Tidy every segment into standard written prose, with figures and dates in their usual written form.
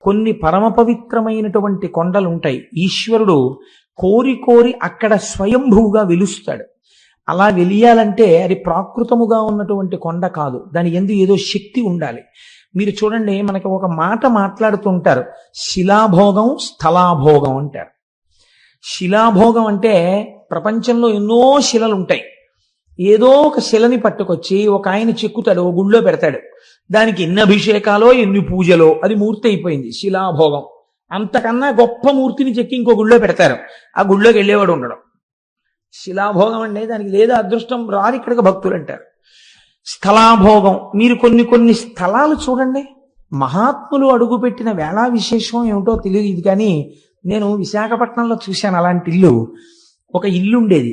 కొన్ని పరమ పవిత్రమైనటువంటి కొండలు ఉంటాయి. ఈశ్వరుడు కోరి కోరి అక్కడ స్వయంభూగా వెలుస్తాడు. అలా వెలియాలంటే అది ప్రాకృతముగా ఉన్నటువంటి కొండ కాదు, దాని యందు ఏదో శక్తి ఉండాలి. మీరు చూడండి, మనకి ఒక మాట మాట్లాడుతుంటారు, శిలాభోగం స్థలాభోగం అంటారు. శిలాభోగం అంటే ప్రపంచంలో ఎన్నో శిలలు ఉంటాయి. ఏదో ఒక శిలని పట్టుకొచ్చి ఒక ఆయన చెక్కుతాడు, ఓ గుళ్ళో పెడతాడు. దానికి ఎన్ని అభిషేకాలో ఎన్ని పూజలో అది మూర్తి అయిపోయింది, శిలాభోగం. అంతకన్నా గొప్ప మూర్తిని చెక్కి ఇంకో గుళ్ళో పెడతారు, ఆ గుళ్ళోకి వెళ్ళేవాడు ఉండడం. శిలాభోగం అంటే దానికి లేదా అదృష్టం రారు ఇక్కడికి భక్తులు అంటారు. స్థలాభోగం, మీరు కొన్ని కొన్ని స్థలాలు చూడండి, మహాత్ములు అడుగుపెట్టిన వేళా విశేషం ఏమిటో తెలియదు కానీ నేను విశాఖపట్నంలో చూశాను అలాంటి ఇల్లు. ఒక ఇల్లు ఉండేది,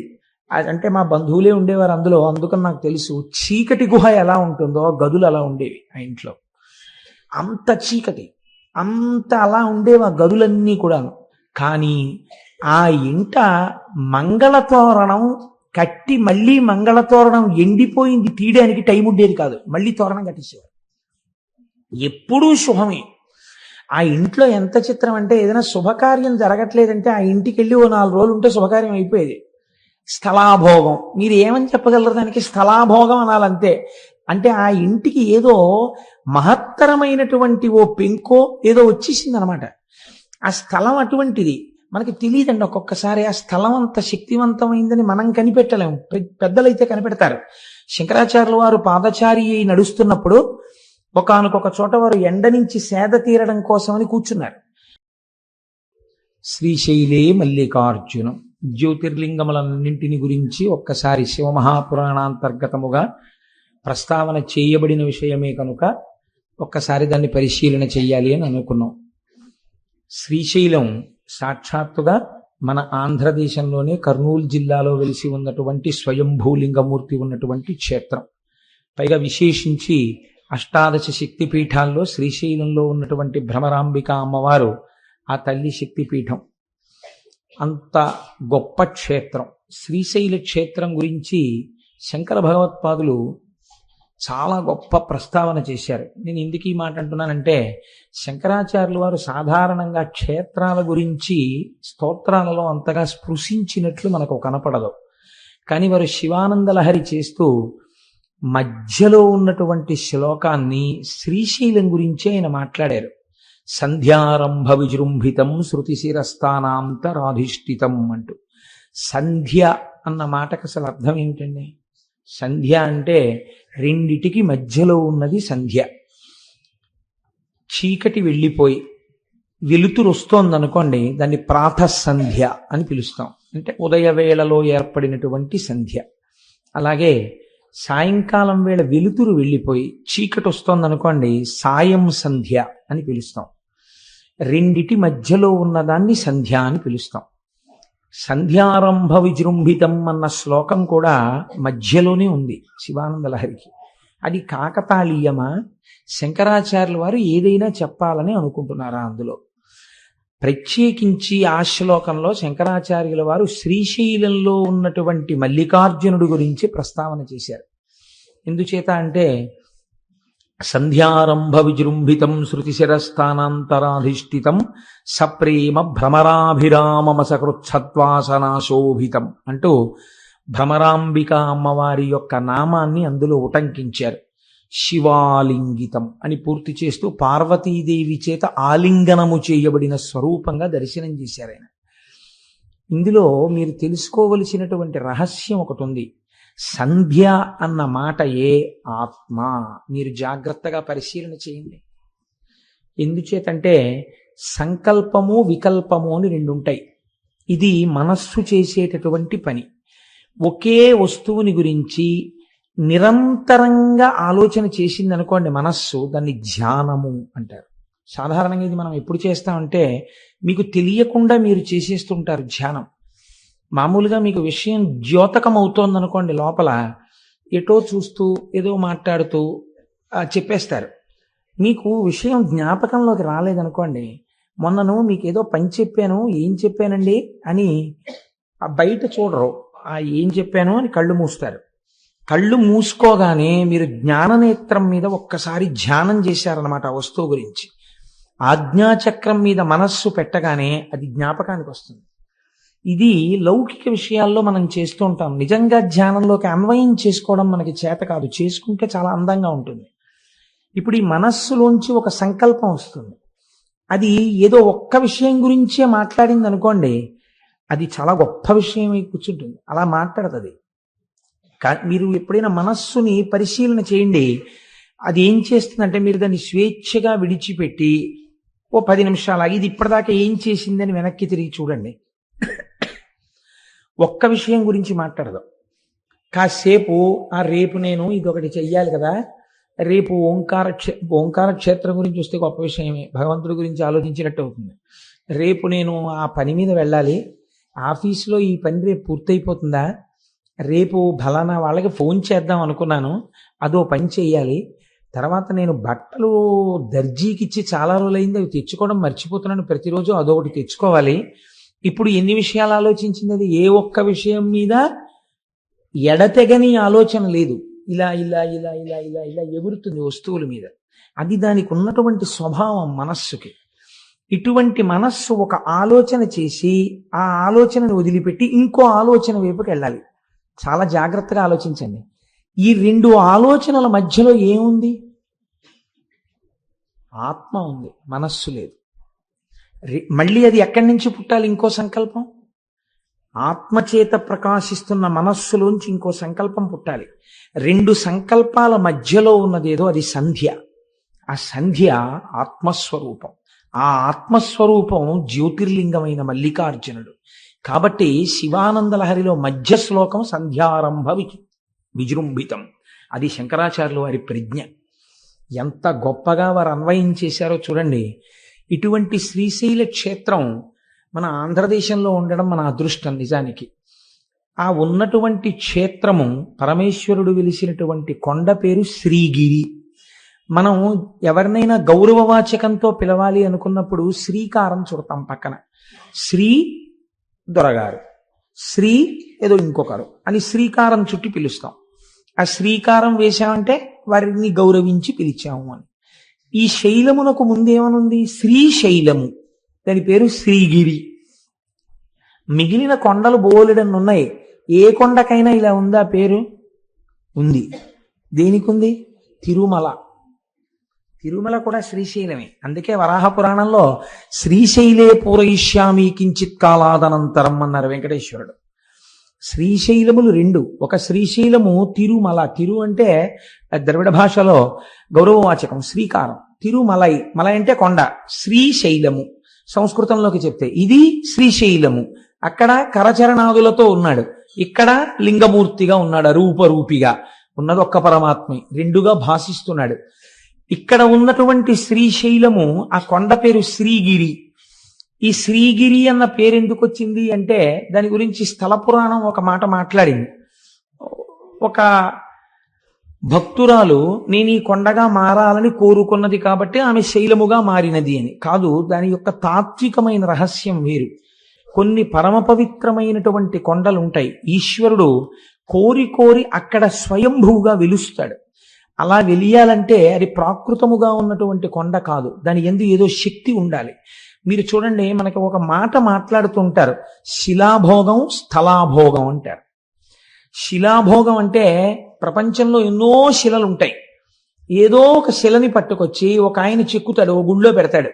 అంటే మా బంధువులే ఉండేవారు అందులో, అందుకని నాకు తెలుసు. చీకటి గుహ ఎలా ఉంటుందో గదులు అలా ఉండేవి ఆ ఇంట్లో. అంత చీకటి, అంత అలా ఉండేవి ఆ గదులన్నీ కూడాను. కానీ ఆ ఇంట మంగళతోరణం కట్టి మళ్ళీ మంగళతోరణం ఎండిపోయింది తీయడానికి టైం ఉండేది కాదు, మళ్ళీ తోరణం కట్టించేవారు. ఎప్పుడూ శుభమే. ఆ ఇంట్లో ఎంత చిత్రం అంటే, ఏదైనా శుభకార్యం జరగట్లేదంటే ఆ ఇంటికి వెళ్ళి ఓ 4 రోజులు ఉంటే శుభకార్యం అయిపోయేది. స్థలాభోగం, మీరు ఏమని చెప్పగలరు దానికి? స్థలాభోగం అనాలంతే. అంటే ఆ ఇంటికి ఏదో మహత్తరమైనటువంటి ఓ పెంకో ఏదో వచ్చేసింది అనమాట. ఆ స్థలం అటువంటిది, మనకి తెలియదండి ఒక్కొక్కసారి ఆ స్థలం అంత శక్తివంతమైందని మనం కనిపెట్టలేము, పెద్దలైతే కనిపెడతారు. శంకరాచార్యుల వారు పాదచారి అయి నడుస్తున్నప్పుడు ఒకానొక చోట వారు ఎండ నుంచి సేద తీరడం కోసమని కూర్చున్నారు. శ్రీశైలే మల్లికార్జునం, జ్యోతిర్లింగములన్నింటిని గురించి ఒక్కసారి శివమహాపురాణాంతర్గతముగా ప్రస్తావన చేయబడిన విషయమే కనుక ఒక్కసారి దాన్ని పరిశీలన చెయ్యాలి అని అనుకున్నాం. శ్రీశైలం సాక్షాత్తుగా మన ఆంధ్రదేశంలోనే కర్నూలు జిల్లాలో వెలిసి ఉన్నటువంటి స్వయంభూలింగమూర్తి ఉన్నటువంటి క్షేత్రం. పైగా విశేషించి అష్టాదశ శక్తిపీఠాల్లో శ్రీశైలంలో ఉన్నటువంటి భ్రమరాంబిక అమ్మవారు ఆ తల్లి శక్తిపీఠం. అంత గొప్ప క్షేత్రం. శ్రీశైల క్షేత్రం గురించి శంకర భగవత్పాదులు చాలా గొప్ప ప్రస్తావన చేశారు. నేను ఎందుకు ఈ మాట అంటున్నానంటే, శంకరాచార్యుల వారు సాధారణంగా క్షేత్రాల గురించి స్తోత్రాలలో అంతగా స్పృశించినట్లు మనకు కనపడదు. కానీ వారు శివానందలహరి చేస్తూ మధ్యలో ఉన్నటువంటి శ్లోకాన్ని శ్రీశైలం గురించి ఆయన మాట్లాడారు. సంధ్యారంభ విజృంభితం శృతిశిరస్థానాంతరాధిష్ఠితం అంటూ. సంధ్య అన్న మాటకు అసలు అర్థం ఏమిటండి? సంధ్య అంటే రెండిటికి మధ్యలో ఉన్నది సంధ్య. చీకటి వెళ్ళిపోయి వెలుతురు వస్తోందనుకోండి, దాన్ని ప్రాతఃసంధ్య అని పిలుస్తాం. అంటే ఉదయవేళలో ఏర్పడినటువంటి సంధ్య. అలాగే సాయంకాలం వేళ వెలుతురు వెళ్ళిపోయి చీకటి వస్తోందనుకోండి, సాయం సంధ్య అని పిలుస్తాం. రెండిటి మధ్యలో ఉన్నదాన్ని సంధ్య అని పిలుస్తాం. సంధ్యారంభ విజృంభితం అన్న శ్లోకం కూడా మధ్యలోనే ఉంది శివానందలహరికి. అది కాకతాళీయమా, శంకరాచార్యుల వారు ఏదైనా చెప్పాలని అనుకుంటున్నారా అందులో? ప్రత్యేకించి ఆ శ్లోకంలో శంకరాచార్యుల వారు శ్రీశైలంలో ఉన్నటువంటి మల్లికార్జునుడు గురించి ప్రస్తావన చేశారు. ఎందుచేత అంటే, సంధ్యారంభ విజృంభితం శృతిశిరస్థానాంతరాధిష్ఠితం సప్రేమ భ్రమరాభిరామమసకృత్సత్వాసనాశోభితం అంటూ భ్రమరాంబిక అమ్మవారి యొక్క నామాన్ని అందులో ఉటంకించారు. శివాలింగితం అని పూర్తి చేస్తూ పార్వతీదేవి చేత ఆలింగనము చేయబడిన స్వరూపంగా దర్శనం చేశారు ఆయన. ఇందులో మీరు తెలుసుకోవలసినటువంటి రహస్యం ఒకటి ఉంది. సంధ్య అన్న మాటయే ఆత్మ. మీరు జాగ్రత్తగా పరిశీలన చేయండి. ఎందుచేతంటే సంకల్పము వికల్పము అని 2 ఉంటాయి. ఇది మనస్సు చేసేటటువంటి పని. ఒకే వస్తువుని గురించి నిరంతరంగా ఆలోచన చేసింది అనుకోండి మనస్సు, దాన్ని ధ్యానము అంటారు. సాధారణంగా ఇది మనం ఎప్పుడు చేస్తామంటే, మీకు తెలియకుండా మీరు చేసేస్తుంటారు ధ్యానం. మామూలుగా మీకు విషయం ద్యోతకం అవుతోంది అనుకోండి, లోపల ఎటో చూస్తూ ఏదో మాట్లాడుతూ చెప్పేస్తారు. మీకు విషయం జ్ఞాపకంలోకి రాలేదనుకోండి, మొన్నను మీకు ఏదో పని చెప్పాను, ఏం చెప్పానండి అని బయట చూడరు, ఏం చెప్పాను అని కళ్ళు మూస్తారు. కళ్ళు మూసుకోగానే మీరు జ్ఞాననేత్రం మీద ఒక్కసారి ధ్యానం చేశారనమాట ఆ వస్తువు గురించి. ఆజ్ఞాచక్రం మీద మనస్సు పెట్టగానే అది జ్ఞాపకానికి వస్తుంది. ఇది లౌకిక విషయాల్లో మనం చేస్తూ ఉంటాం. నిజంగా ధ్యానంలోకి అన్వయం చేసుకోవడం మనకి చేత కాదు, చేసుకుంటే చాలా అందంగా ఉంటుంది. ఇప్పుడు ఈ మనస్సులోంచి ఒక సంకల్పం వస్తుంది. అది ఏదో ఒక్క విషయం గురించే మాట్లాడింది అనుకోండి, అది చాలా గొప్ప విషయం అయి కూర్చుంటుంది, అలా మాట్లాడుతుంది. మీరు ఎప్పుడైనా మనస్సుని పరిశీలన చేయండి, అది ఏం చేస్తుందంటే మీరు దాన్ని స్వేచ్ఛగా విడిచిపెట్టి ఓ 10 నిమిషాలు ఇది ఇప్పటిదాకా ఏం చేసిందని వెనక్కి తిరిగి చూడండి. ఒక్క విషయం గురించి మాట్లాడదు. కాసేపు రేపు నేను ఇదొకటి చెయ్యాలి కదా, రేపు ఓంకార క్షేత్రం గురించి వస్తే గొప్ప విషయమే, భగవంతుడి గురించి ఆలోచించినట్టు అవుతుంది. రేపు నేను ఆ పని మీద వెళ్ళాలి, ఆఫీస్లో ఈ పని రేపు పూర్తయిపోతుందా, రేపు ఫలానా వాళ్ళకి ఫోన్ చేద్దాం అనుకున్నాను, అదో పని చెయ్యాలి, తర్వాత నేను బట్టలు దర్జీకి ఇచ్చి చాలా రోజులైంది అవి తెచ్చుకోవడం మర్చిపోతున్నాను, ప్రతిరోజు అదొకటి తెచ్చుకోవాలి. ఇప్పుడు ఎన్ని విషయాలు ఆలోచించింది, అది ఏ ఒక్క విషయం మీద ఎడతెగని ఆలోచన లేదు. ఇలా ఇలా ఇలా ఇలా ఇలా ఇలా ఎగురుతుంది వస్తువుల మీద. అది దానికి ఉన్నటువంటి స్వభావం మనస్సుకి. ఇటువంటి మనస్సు ఒక ఆలోచన చేసి ఆ ఆలోచనను వదిలిపెట్టి ఇంకో ఆలోచన వైపుకి వెళ్ళాలి. చాలా జాగ్రత్తగా ఆలోచించండి. ఈ రెండు ఆలోచనల మధ్యలో ఏముంది? ఆత్మ ఉంది, మనస్సు లేదు. మళ్ళీ అది ఎక్కడి నుంచి పుట్టాలి? ఇంకో సంకల్పం. ఆత్మచేత ప్రకాశిస్తున్న మనస్సులోంచి ఇంకో సంకల్పం పుట్టాలి. రెండు సంకల్పాల మధ్యలో ఉన్నదేదో అది సంధ్య. ఆ సంధ్య ఆత్మస్వరూపం. ఆ ఆత్మస్వరూపం జ్యోతిర్లింగమైన మల్లికార్జునుడు. కాబట్టి శివానంద లహరిలో మధ్య శ్లోకం సంధ్యారంభ విజృంభితం. అది శంకరాచార్యులు వారి ప్రజ్ఞ. ఎంత గొప్పగా వారు అన్వయం చేశారో చూడండి. ఇటువంటి శ్రీశైల క్షేత్రం మన ఆంధ్రదేశంలో ఉండడం మన అదృష్టం నిజానికి. ఆ ఉన్నటువంటి క్షేత్రము పరమేశ్వరుడు వెలిసినటువంటి కొండ పేరు శ్రీగిరి. మనం ఎవరినైనా గౌరవవాచకంతో పిలవాలి అనుకున్నప్పుడు శ్రీకారం చుడతాం పక్కన. శ్రీ దొరగారు, శ్రీ ఏదో ఇంకొకరు అని శ్రీకారం చుట్టి పిలుస్తాం. ఆ శ్రీకారం వేశామంటే వారిని గౌరవించి పిలిచాము అని. ఈ శైలమునకు ముందేమనుంది? శ్రీశైలము. దాని పేరు శ్రీగిరి. మిగిలిన కొండలు బోలెడన్నున్నాయి. ఏ కొండకైనా ఇలా ఉందా పేరు? ఉంది. దేనికి ఉంది? తిరుమల. తిరుమల కూడా శ్రీశైలమే. అందుకే వరాహ పురాణంలో శ్రీశైలే పూరయిష్యామి కించిత్ కాలాదనంతరం అన్నారు వెంకటేశ్వరుడు. శ్రీశైలములు రెండు. ఒక శ్రీశైలము తిరుమల. తిరు అంటే ద్రవిడ భాషలో గౌరవవాచకం, శ్రీకారం. తిరుమలై, మలై అంటే కొండ. శ్రీశైలము సంస్కృతంలోకి చెప్తే ఇది శ్రీశైలము. అక్కడ కరచరణాదులతో ఉన్నాడు, ఇక్కడ లింగమూర్తిగా ఉన్నాడు, రూపరూపిగా ఉన్నది ఒక్క పరమాత్మే, రెండుగా భాషిస్తున్నాడు. ఇక్కడ ఉన్నటువంటి శ్రీశైలము ఆ కొండ పేరు శ్రీగిరి. ఈ శ్రీగిరి అన్న పేరు ఎందుకు వచ్చింది అంటే దాని గురించి స్థల పురాణం ఒక మాట మాట్లాడింది. ఒక భక్తురాలు నేను ఈ కొండగా మారాలని కోరుకున్నది కాబట్టి ఆమె శైలముగా మారినది అని కాదు. దాని యొక్క తాత్వికమైన రహస్యం వేరు. కొన్ని పరమ పవిత్రమైనటువంటి కొండలు ఉంటాయి. ఈశ్వరుడు కోరి కోరి అక్కడ స్వయంభూగా వెలుస్తాడు. అలా వెలియాలంటే అది ప్రాకృతముగా ఉన్నటువంటి కొండ కాదు, దాని యందు ఏదో శక్తి ఉండాలి. మీరు చూడండి, మనకి ఒక మాట మాట్లాడుతుంటారు, శిలాభోగం స్థలాభోగం అంటారు. శిలాభోగం అంటే ప్రపంచంలో ఎన్నో శిలలు ఉంటాయి. ఏదో ఒక శిలని పట్టుకొచ్చి ఒక ఆయన చెక్కుతాడు, ఓ గుళ్ళో పెడతాడు.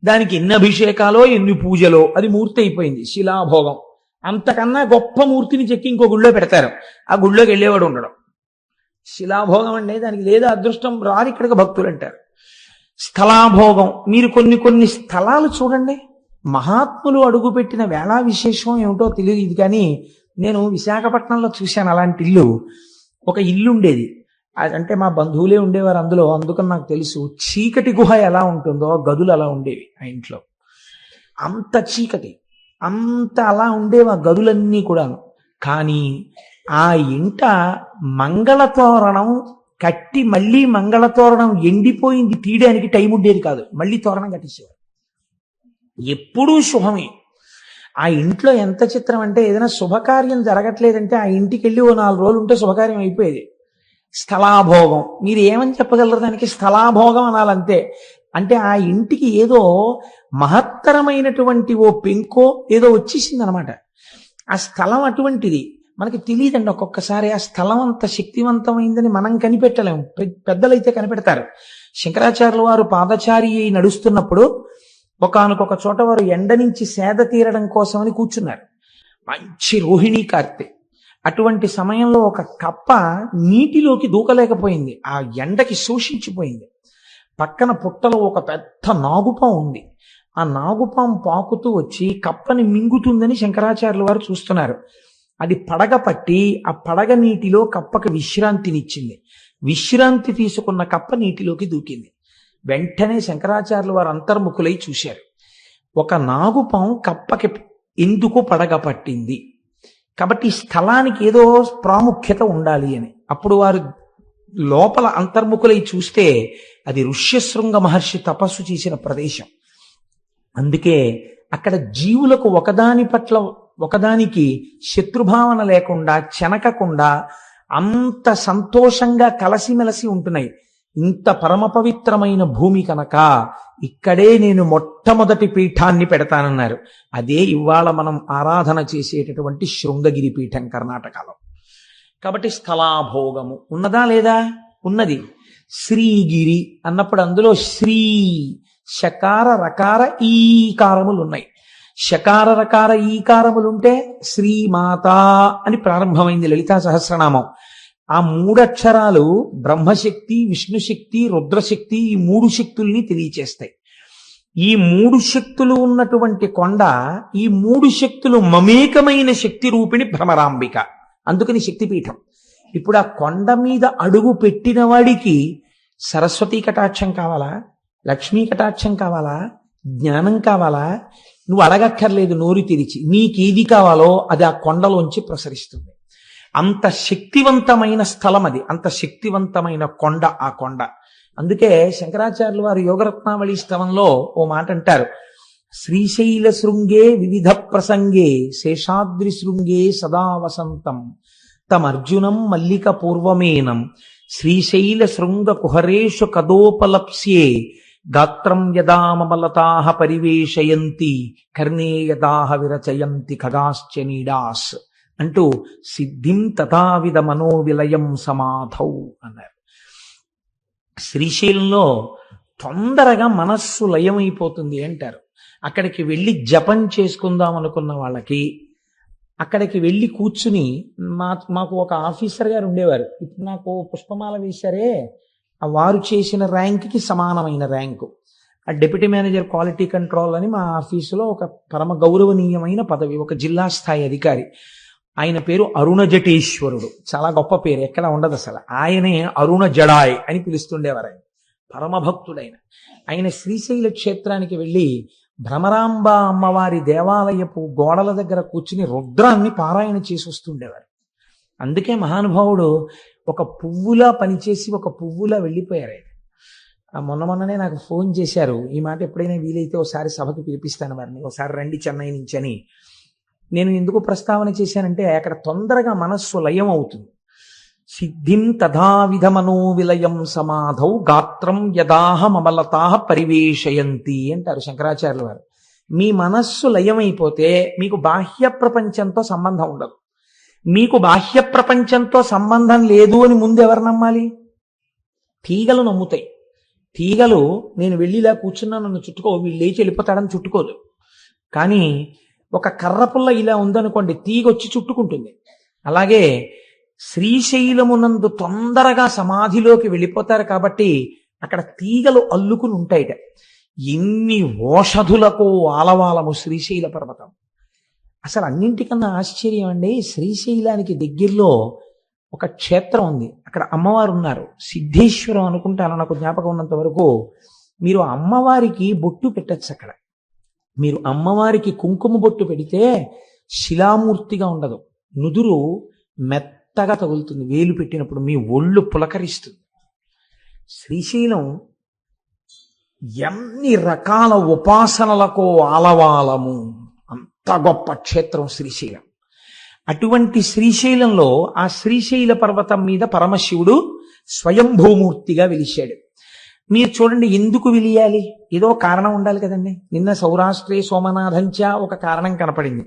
దానికి ఎన్ని అభిషేకాలో ఎన్ని పూజలో అది మూర్తి అయిపోయింది, శిలాభోగం. అంతకన్నా గొప్ప మూర్తిని చెక్కి ఇంకో గుళ్ళో పెడతారు, ఆ గుళ్ళోకి వెళ్ళేవాడు ఉండడం. శిలాభోగం అంటే దానికి లేదా అదృష్టం రారు ఇక్కడికి భక్తులు అంటారు. స్థలాభోగం, మీరు కొన్ని కొన్ని స్థలాలు చూడండి, మహాత్ములు అడుగుపెట్టిన వేళా విశేషం ఏమిటో తెలియదు ఇది, కానీ నేను విశాఖపట్నంలో చూశాను అలాంటి ఇల్లు. ఒక ఇల్లు ఉండేది, అంటే మా బంధువులే ఉండేవారు అందులో, అందుకని నాకు తెలుసు. చీకటి గుహ ఎలా ఉంటుందో గదులు అలా ఉండేవి ఆ ఇంట్లో. అంత చీకటి, అంత అలా ఉండేవి ఆ గదులన్నీ కూడాను. కానీ ఆ ఇంట మంగళతోరణం కట్టి మళ్ళీ మంగళతోరణం ఎండిపోయింది తీయడానికి టైం ఉండేది కాదు, మళ్ళీ తోరణం కట్టించేవారు. ఎప్పుడూ శుభమే. ఆ ఇంట్లో ఎంత చిత్రం అంటే ఏదైనా శుభకార్యం జరగట్లేదంటే ఆ ఇంటికి వెళ్ళి ఓ 4 రోజులు ఉంటే శుభకార్యం అయిపోయేది. స్థలాభోగం, మీరు ఏమని చెప్పగలరు దానికి? స్థలాభోగం అనాలంతే. అంటే ఆ ఇంటికి ఏదో మహత్తరమైనటువంటి ఓ పెంకో ఏదో వచ్చేసింది అనమాట. ఆ స్థలం అటువంటిది. మనకి తెలియదండి ఒక్కొక్కసారి ఆ స్థలం అంత శక్తివంతమైందని మనం కనిపెట్టలేము. పెద్దలైతే కనిపెడతారు. శంకరాచార్యుల వారు పాదచారి అయి నడుస్తున్నప్పుడు ఒకానొక చోట వారు ఎండ నుంచి సేద తీరడం కోసమని కూర్చున్నారు. మంచి రోహిణీ కార్తె. అటువంటి సమయంలో ఒక కప్ప నీటిలోకి దూకలేకపోయింది, ఆ ఎండకి శోషించిపోయింది. పక్కన పుట్టలో ఒక పెద్ద నాగుపాం ఉంది. ఆ నాగుపాం పాకుతూ వచ్చి కప్పని మింగుతుందని శంకరాచార్యుల వారు చూస్తున్నారు. అది పడగ పట్టి ఆ పడగ నీటిలో కప్పకి విశ్రాంతినిచ్చింది. విశ్రాంతి తీసుకున్న కప్ప నీటిలోకి దూకింది. వెంటనే శంకరాచార్యుల వారు అంతర్ముఖులై చూశారు. ఒక నాగుపాం కప్పకి ఎందుకు పడగ పట్టింది, కాబట్టి ఈ స్థలానికి ఏదో ప్రాముఖ్యత ఉండాలి అని. అప్పుడు వారు లోపల అంతర్ముఖులై చూస్తే అది ఋష్యశృంగ మహర్షి తపస్సు చేసిన ప్రదేశం. అందుకే అక్కడ జీవులకు ఒకదాని పట్ల ఒకదానికి శత్రుభావన లేకుండా చెనకకుండా అంత సంతోషంగా కలసిమెలసి ఉంటున్నాయి. ఇంత పరమ పవిత్రమైన భూమి కనుక ఇక్కడే నేను మొట్టమొదటి పీఠాన్ని పెడతానన్నారు. అదే ఇవాళ మనం ఆరాధన చేసేటటువంటి శృంగగిరి పీఠం కర్ణాటకలో. కాబట్టి స్థలాభోగము ఉన్నదా లేదా? ఉన్నది. శ్రీగిరి అన్నప్పుడు అందులో శ్రీ శకార రకార ఈకారములు ఉన్నాయి. శకార రకార ఈకారములుంటే శ్రీమాత అని ప్రారంభమైంది లలితా సహస్రనామం. ఆ మూడక్షరాలు బ్రహ్మశక్తి, విష్ణుశక్తి, రుద్రశక్తి, ఈ మూడు శక్తుల్ని తెలియచేస్తాయి. ఈ మూడు శక్తులు ఉన్నటువంటి కొండ, ఈ మూడు శక్తులు మమేకమైన శక్తి రూపిణి భ్రమరాంబిక, అందుకని శక్తిపీఠం. ఇప్పుడు ఆ కొండ మీద అడుగు పెట్టిన వాడికి సరస్వతీ కటాక్షం కావాలా, లక్ష్మీ కటాక్షం కావాలా, జ్ఞానం కావాలా? నువ్వు అడగక్కర్లేదు, నోరు తెరిచి నీకేది కావాలో అది ఆ కొండలోంచి ప్రసరిస్తుంది. అంత శక్తివంతమైన స్థలం అది, అంత శక్తివంతమైన కొండ ఆ కొండ. అందుకే శంకరాచార్యులు వారు యోగరత్నావళి స్తవంలో ఓ మాట అంటారు, శ్రీశైల శృంగే వివిధ ప్రసంగే శేషాద్రి శృంగే సదా వసంతం తమర్జునం మల్లిక పూర్వమేనం శ్రీశైల శృంగ కుహరేషు కదోపలప్స్యే గాత్రం యదామలతాహ పరివేశయంతి కర్ణే యదాహ విరచయంతి ఖగాశ్చ నీడాస్ అంటూ సిద్ధిం తథావిధ మనోవిలయం సమాధౌ అన్నారు. శ్రీశైలంలో తొందరగా మనస్సు లయమైపోతుంది అంటారు. అక్కడికి వెళ్ళి జపం చేసుకుందాం అనుకున్న వాళ్ళకి అక్కడికి వెళ్ళి కూర్చుని మాకు ఒక ఆఫీసర్ గారు ఉండేవారు. ఇప్పుడు నాకు పుష్పమాల వేశారే, ఆ వారు చేసిన ర్యాంక్కి సమానమైన ర్యాంకు, ఆ డిప్యూటీ మేనేజర్ క్వాలిటీ కంట్రోల్ అని మా ఆఫీసులో ఒక పరమ గౌరవనీయమైన పదవి, ఒక జిల్లా స్థాయి అధికారి. ఆయన పేరు అరుణ జటేశ్వరుడు. చాలా గొప్ప పేరు, ఎక్కడ ఉండదు అసలు. ఆయనే అరుణ జడాయ్ అని పిలుస్తుండేవారు. ఆయన పరమభక్తుడైన ఆయన శ్రీశైల క్షేత్రానికి వెళ్ళి భ్రమరాంబ అమ్మవారి దేవాలయపు గోడల దగ్గర కూర్చుని రుద్రాన్ని పారాయణ చేసి వస్తుండేవారు. అందుకే మహానుభావుడు ఒక పువ్వులా పనిచేసి ఒక పువ్వులా వెళ్ళిపోయారు ఆయన. మొన్ననే నాకు ఫోన్ చేశారు, ఈ మాట ఎప్పుడైనా వీలైతే ఒకసారి సభకి పిలిపిస్తాను వారిని, ఒకసారి రండి చెన్నై నుంచి అని. నేను ఎందుకు ప్రస్తావన చేశానంటే అక్కడ తొందరగా మనస్సు లయం అవుతుంది. సిద్ధిం తథావిధ మనోవిలయం సమాధౌ గాత్రం యదాహ మమలతాహ పరివేశయంతి అంటారు శంకరాచార్యుల వారు. మీ మనస్సు లయమైపోతే మీకు బాహ్య ప్రపంచంతో సంబంధం ఉండదు. మీకు బాహ్య ప్రపంచంతో సంబంధం లేదు అని ముందు ఎవరు నమ్మాలి? తీగలు నమ్ముతాయి. తీగలు నేను వెళ్ళిలా కూర్చున్నా నన్ను చుట్టుకో, వీళ్ళు లేచి వెళ్ళిపోతాడని చుట్టుకోదు. కానీ ఒక కర్రపుల్ల ఇలా ఉందనుకోండి, తీగొచ్చి చుట్టుకుంటుంది. అలాగే శ్రీశైలమునందు తొందరగా సమాధిలోకి వెళ్ళిపోతారు కాబట్టి అక్కడ తీగలు అల్లుకుని ఉంటాయిట. ఎన్ని ఓషధులకు ఆలవాలము శ్రీశైల పర్వతం. అసలు అన్నింటికన్నా ఆశ్చర్యం అండి, శ్రీశైలానికి దగ్గరలో ఒక క్షేత్రం ఉంది, అక్కడ అమ్మవారు ఉన్నారు. సిద్ధేశ్వరం అనుకుంటాను, నాకు జ్ఞాపకం ఉన్నంత వరకు. మీరు అమ్మవారికి బొట్టు పెట్టచ్చు. అక్కడ మీరు అమ్మవారికి కుంకుమ బొట్టు పెడితే శిలామూర్తిగా ఉండదు, నుదురు మెత్తగా తగులుతుంది. వేలు పెట్టినప్పుడు మీ ఒళ్ళు పులకరిస్తుంది. శ్రీశైలం ఎన్ని రకాల ఉపాసనలకు ఆలవాలము, అంత గొప్ప క్షేత్రం శ్రీశైలం. అటువంటి శ్రీశైలంలో ఆ శ్రీశైల పర్వతం మీద పరమశివుడు స్వయంభూమూర్తిగా వెలిశాడు. మీరు చూడండి, ఎందుకు విలియాలి? ఏదో కారణం ఉండాలి కదండి. నిన్న సౌరాష్ట్రే సోమనాథంచ ఒక కారణం కనపడింది.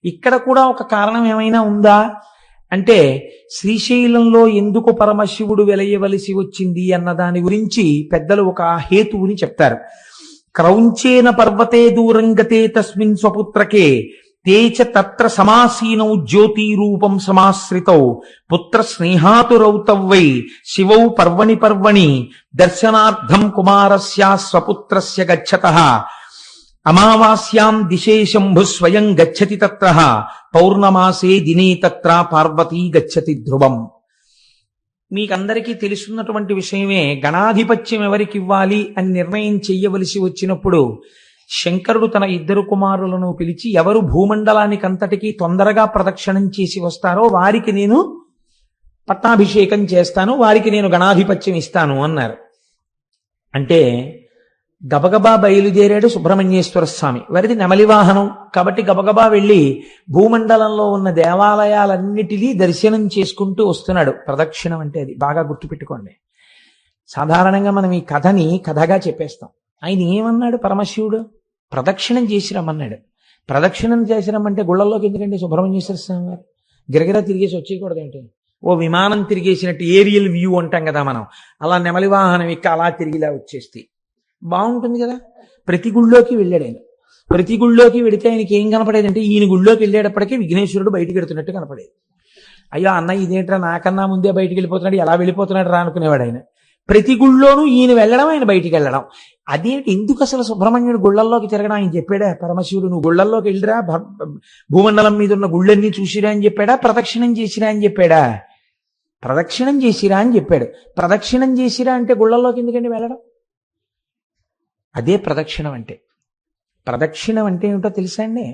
ఇక్కడ కూడా ఒక కారణం ఏమైనా ఉందా అంటే, శ్రీశైలంలో ఎందుకు పరమశివుడు వెలయవలసి వచ్చింది అన్న దాని గురించి పెద్దలు ఒక హేతువుని చెప్తారు. క్రౌంచేన పర్వతే దూరంగతే తస్మిన్ స్వపుత్రకే తేచ తత్ర సమాసీనౌ జ్యోతిరూపం సమాశ్రితౌ పుత్ర స్నేహాతురౌ తవ్వై శివౌ పర్వణి పర్వణి దర్శనార్థం కుమారస్య స్వపుత్రస్య గచ్చతః అమావాస్యాం దిశే శంభు స్వయం గచ్చతి తత్ర పౌర్ణమాసే దినే తత్ర పార్వతీ గచ్చతి ధ్రువం. మీకందరికీ తెలుసున్నటువంటి విషయమే. గణాధిపత్యం ఎవరికి ఇవ్వాలి అని నిర్ణయం చెయ్యవలసి వచ్చినప్పుడు శంకరుడు తన ఇద్దరు కుమారులను పిలిచి, ఎవరు భూమండలానికి అంతటికీ తొందరగా ప్రదక్షిణం చేసి వస్తారో వారికి నేను పట్టాభిషేకం చేస్తాను, వారికి నేను గణాధిపత్యం ఇస్తాను అన్నారు. అంటే గబగబా బయలుదేరాడు సుబ్రహ్మణ్యేశ్వర స్వామి. వారిది నెమలి వాహనం కాబట్టి గబగబా వెళ్ళి భూమండలంలో ఉన్న దేవాలయాలన్నిటినీ దర్శనం చేసుకుంటూ వస్తున్నాడు. ప్రదక్షిణం అంటే అది బాగా గుర్తుపెట్టుకోండి. సాధారణంగా మనం ఈ కథని కథగా చెప్పేస్తాం. ఆయన ఏమన్నాడు? పరమశివుడు ప్రదక్షిణం చేసి రమ్మన్నాడు. ప్రదక్షిణం చేసి రమ్మంటే గుళ్ళల్లోకి ఎందుకంటే సుబ్రహ్మణ్యేశ్వర స్వామి వారు గిరగిరా తిరిగేసి వచ్చేయకూడదు ఏంటి? ఓ విమానం తిరిగేసినట్టు ఏరియల్ వ్యూ అంటాం కదా మనం, అలా నెమలి వాహనం ఎక్క అలా తిరిగిలా వచ్చేస్తే బాగుంటుంది కదా. ప్రతి గుళ్ళోకి వెళ్ళాడు ఆయన. ప్రతి గుళ్ళోకి వెడితే ఆయనకి ఏం కనపడేదంటే, ఈయన గుళ్ళోకి వెళ్ళేటప్పటికీ విఘ్నేశ్వరుడు బయటికి వెడుతున్నట్టు కనపడేది. అయ్యో అన్న ఇదేంట్రా, నాకన్నా ముందే బయటికి వెళ్ళిపోతున్నాడు, ఎలా వెళ్ళిపోతున్నాడు రా అనుకునేవాడు ఆయన. ప్రతి గుళ్ళోనూ ఈయన వెళ్ళడం, ఆయన బయటికి వెళ్ళడం. అదేంటి, ఎందుకు అసలు సుబ్రహ్మణ్యుడు గుళ్ళల్లోకి తిరగడం? ఆయన చెప్పాడా పరమశివుడు నువ్వు గుళ్ళల్లోకి వెళ్ళిరా, భూమండలం మీద ఉన్న గుళ్ళన్నీ చూసిరా అని చెప్పాడా? ప్రదక్షిణం చేసిరా అని చెప్పాడా? ప్రదక్షిణం చేసిరా అని చెప్పాడు. ప్రదక్షిణం చేసిరా అంటే గుళ్ళల్లోకి ఎందుకండి వెళ్ళడం? అదే ప్రదక్షిణం అంటే. ప్రదక్షిణం అంటే ఏమిటో తెలుసా అండి?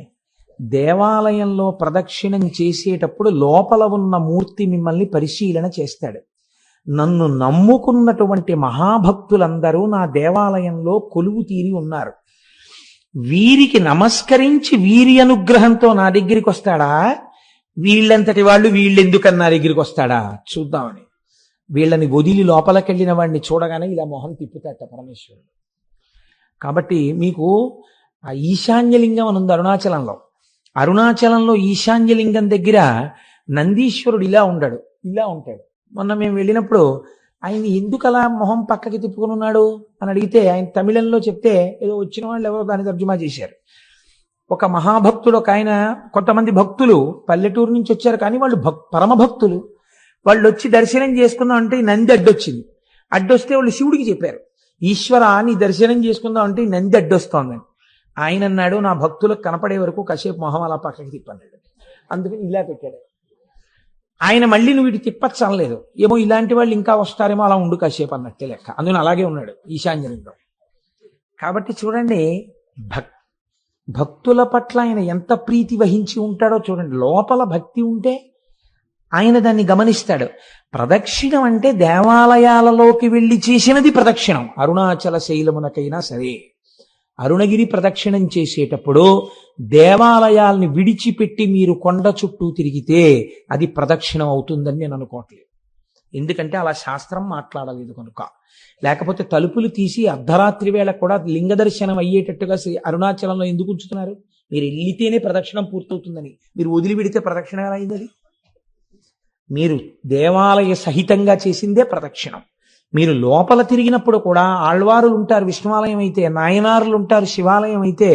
దేవాలయంలో ప్రదక్షిణం చేసేటప్పుడు లోపల ఉన్న మూర్తి మిమ్మల్ని పరిశీలన చేస్తాడు. నన్ను నమ్ముకున్నటువంటి మహాభక్తులందరూ నా దేవాలయంలో కొలువు తీరి ఉన్నారు, వీరికి నమస్కరించి వీరి అనుగ్రహంతో నా దగ్గరికి వస్తాడా, వీళ్ళంతటి వాళ్ళు వీళ్ళెందుకని నా దగ్గరికి వస్తాడా చూద్దామని వీళ్ళని వదిలి లోపలికెళ్ళిన వాడిని చూడగానే ఇలా మొహం తిప్పుతాట పరమేశ్వరుడు. కాబట్టి మీకు ఆ ఈశాన్యలింగం అని ఉంది అరుణాచలంలో. అరుణాచలంలో ఈశాన్యలింగం దగ్గర నందీశ్వరుడు ఇలా ఉండడు, ఇలా ఉంటాడు. మొన్న మేము వెళ్ళినప్పుడు ఆయన ఎందుకు అలా మొహం పక్కకి తిప్పుకుని ఉన్నాడు అని అడిగితే ఆయన తమిళంలో చెప్తే ఏదో వచ్చిన వాళ్ళు ఎవరో దాన్ని తర్జుమా చేశారు. ఒక మహాభక్తుడు, ఒక ఆయన, కొంతమంది భక్తులు పల్లెటూరు నుంచి వచ్చారు కానీ వాళ్ళు పరమ భక్తులు. వాళ్ళు వచ్చి దర్శనం చేసుకుందాం అంటే నంది అడ్డొచ్చింది. అడ్డొస్తే వాళ్ళు శివుడికి చెప్పారు, ఈశ్వర నీ దర్శనం చేసుకుందాం అంటే నంది అడ్డొస్తోందని. ఆయన అన్నాడు, నా భక్తులకు కనపడే వరకు కాసేపు మొహం అలా పక్కకి తిప్పన్నాడు. అందుకని ఇలా పెట్టాడు ఆయన. మళ్ళీ నువ్వు ఇటు తిప్పచ్చు అనలేదు. ఏమో ఇలాంటి వాళ్ళు ఇంకా వస్తారేమో, అలా ఉండు కాసేపు అన్నట్టే లెక్క. అందుకని అలాగే ఉన్నాడు ఈశాన్యలింగం. కాబట్టి చూడండి, భక్తుల పట్ల ఆయన ఎంత ప్రీతి వహించి ఉంటాడో చూడండి. లోపల భక్తి ఉంటే ఆయన దాన్ని గమనిస్తాడు. ప్రదక్షిణం అంటే దేవాలయాలలోకి వెళ్ళి చేసినది ప్రదక్షిణం. అరుణాచల శైలమునకైనా సరే, అరుణగిరి ప్రదక్షిణం చేసేటప్పుడు దేవాలయాల్ని విడిచిపెట్టి మీరు కొండ చుట్టూ తిరిగితే అది ప్రదక్షిణం అవుతుందని నేను అనుకోవట్లేదు. ఎందుకంటే అలా శాస్త్రం మాట్లాడలేదు కనుక. లేకపోతే తలుపులు తీసి అర్ధరాత్రి వేళ కూడా లింగ దర్శనం అయ్యేటట్టుగా అరుణాచలంలో ఎందుకు ఉంచుతున్నారు? మీరు వెళ్ళితేనే ప్రదక్షిణం పూర్తవుతుందని. మీరు వదిలిపెడితే ప్రదక్షిణ ఎలా అయింది? మీరు దేవాలయ సహితంగా చేసిందే ప్రదక్షిణం. మీరు లోపల తిరిగినప్పుడు కూడా ఆళ్వారులు ఉంటారు విష్ణువాలయం అయితే, నాయనారులు ఉంటారు శివాలయం అయితే,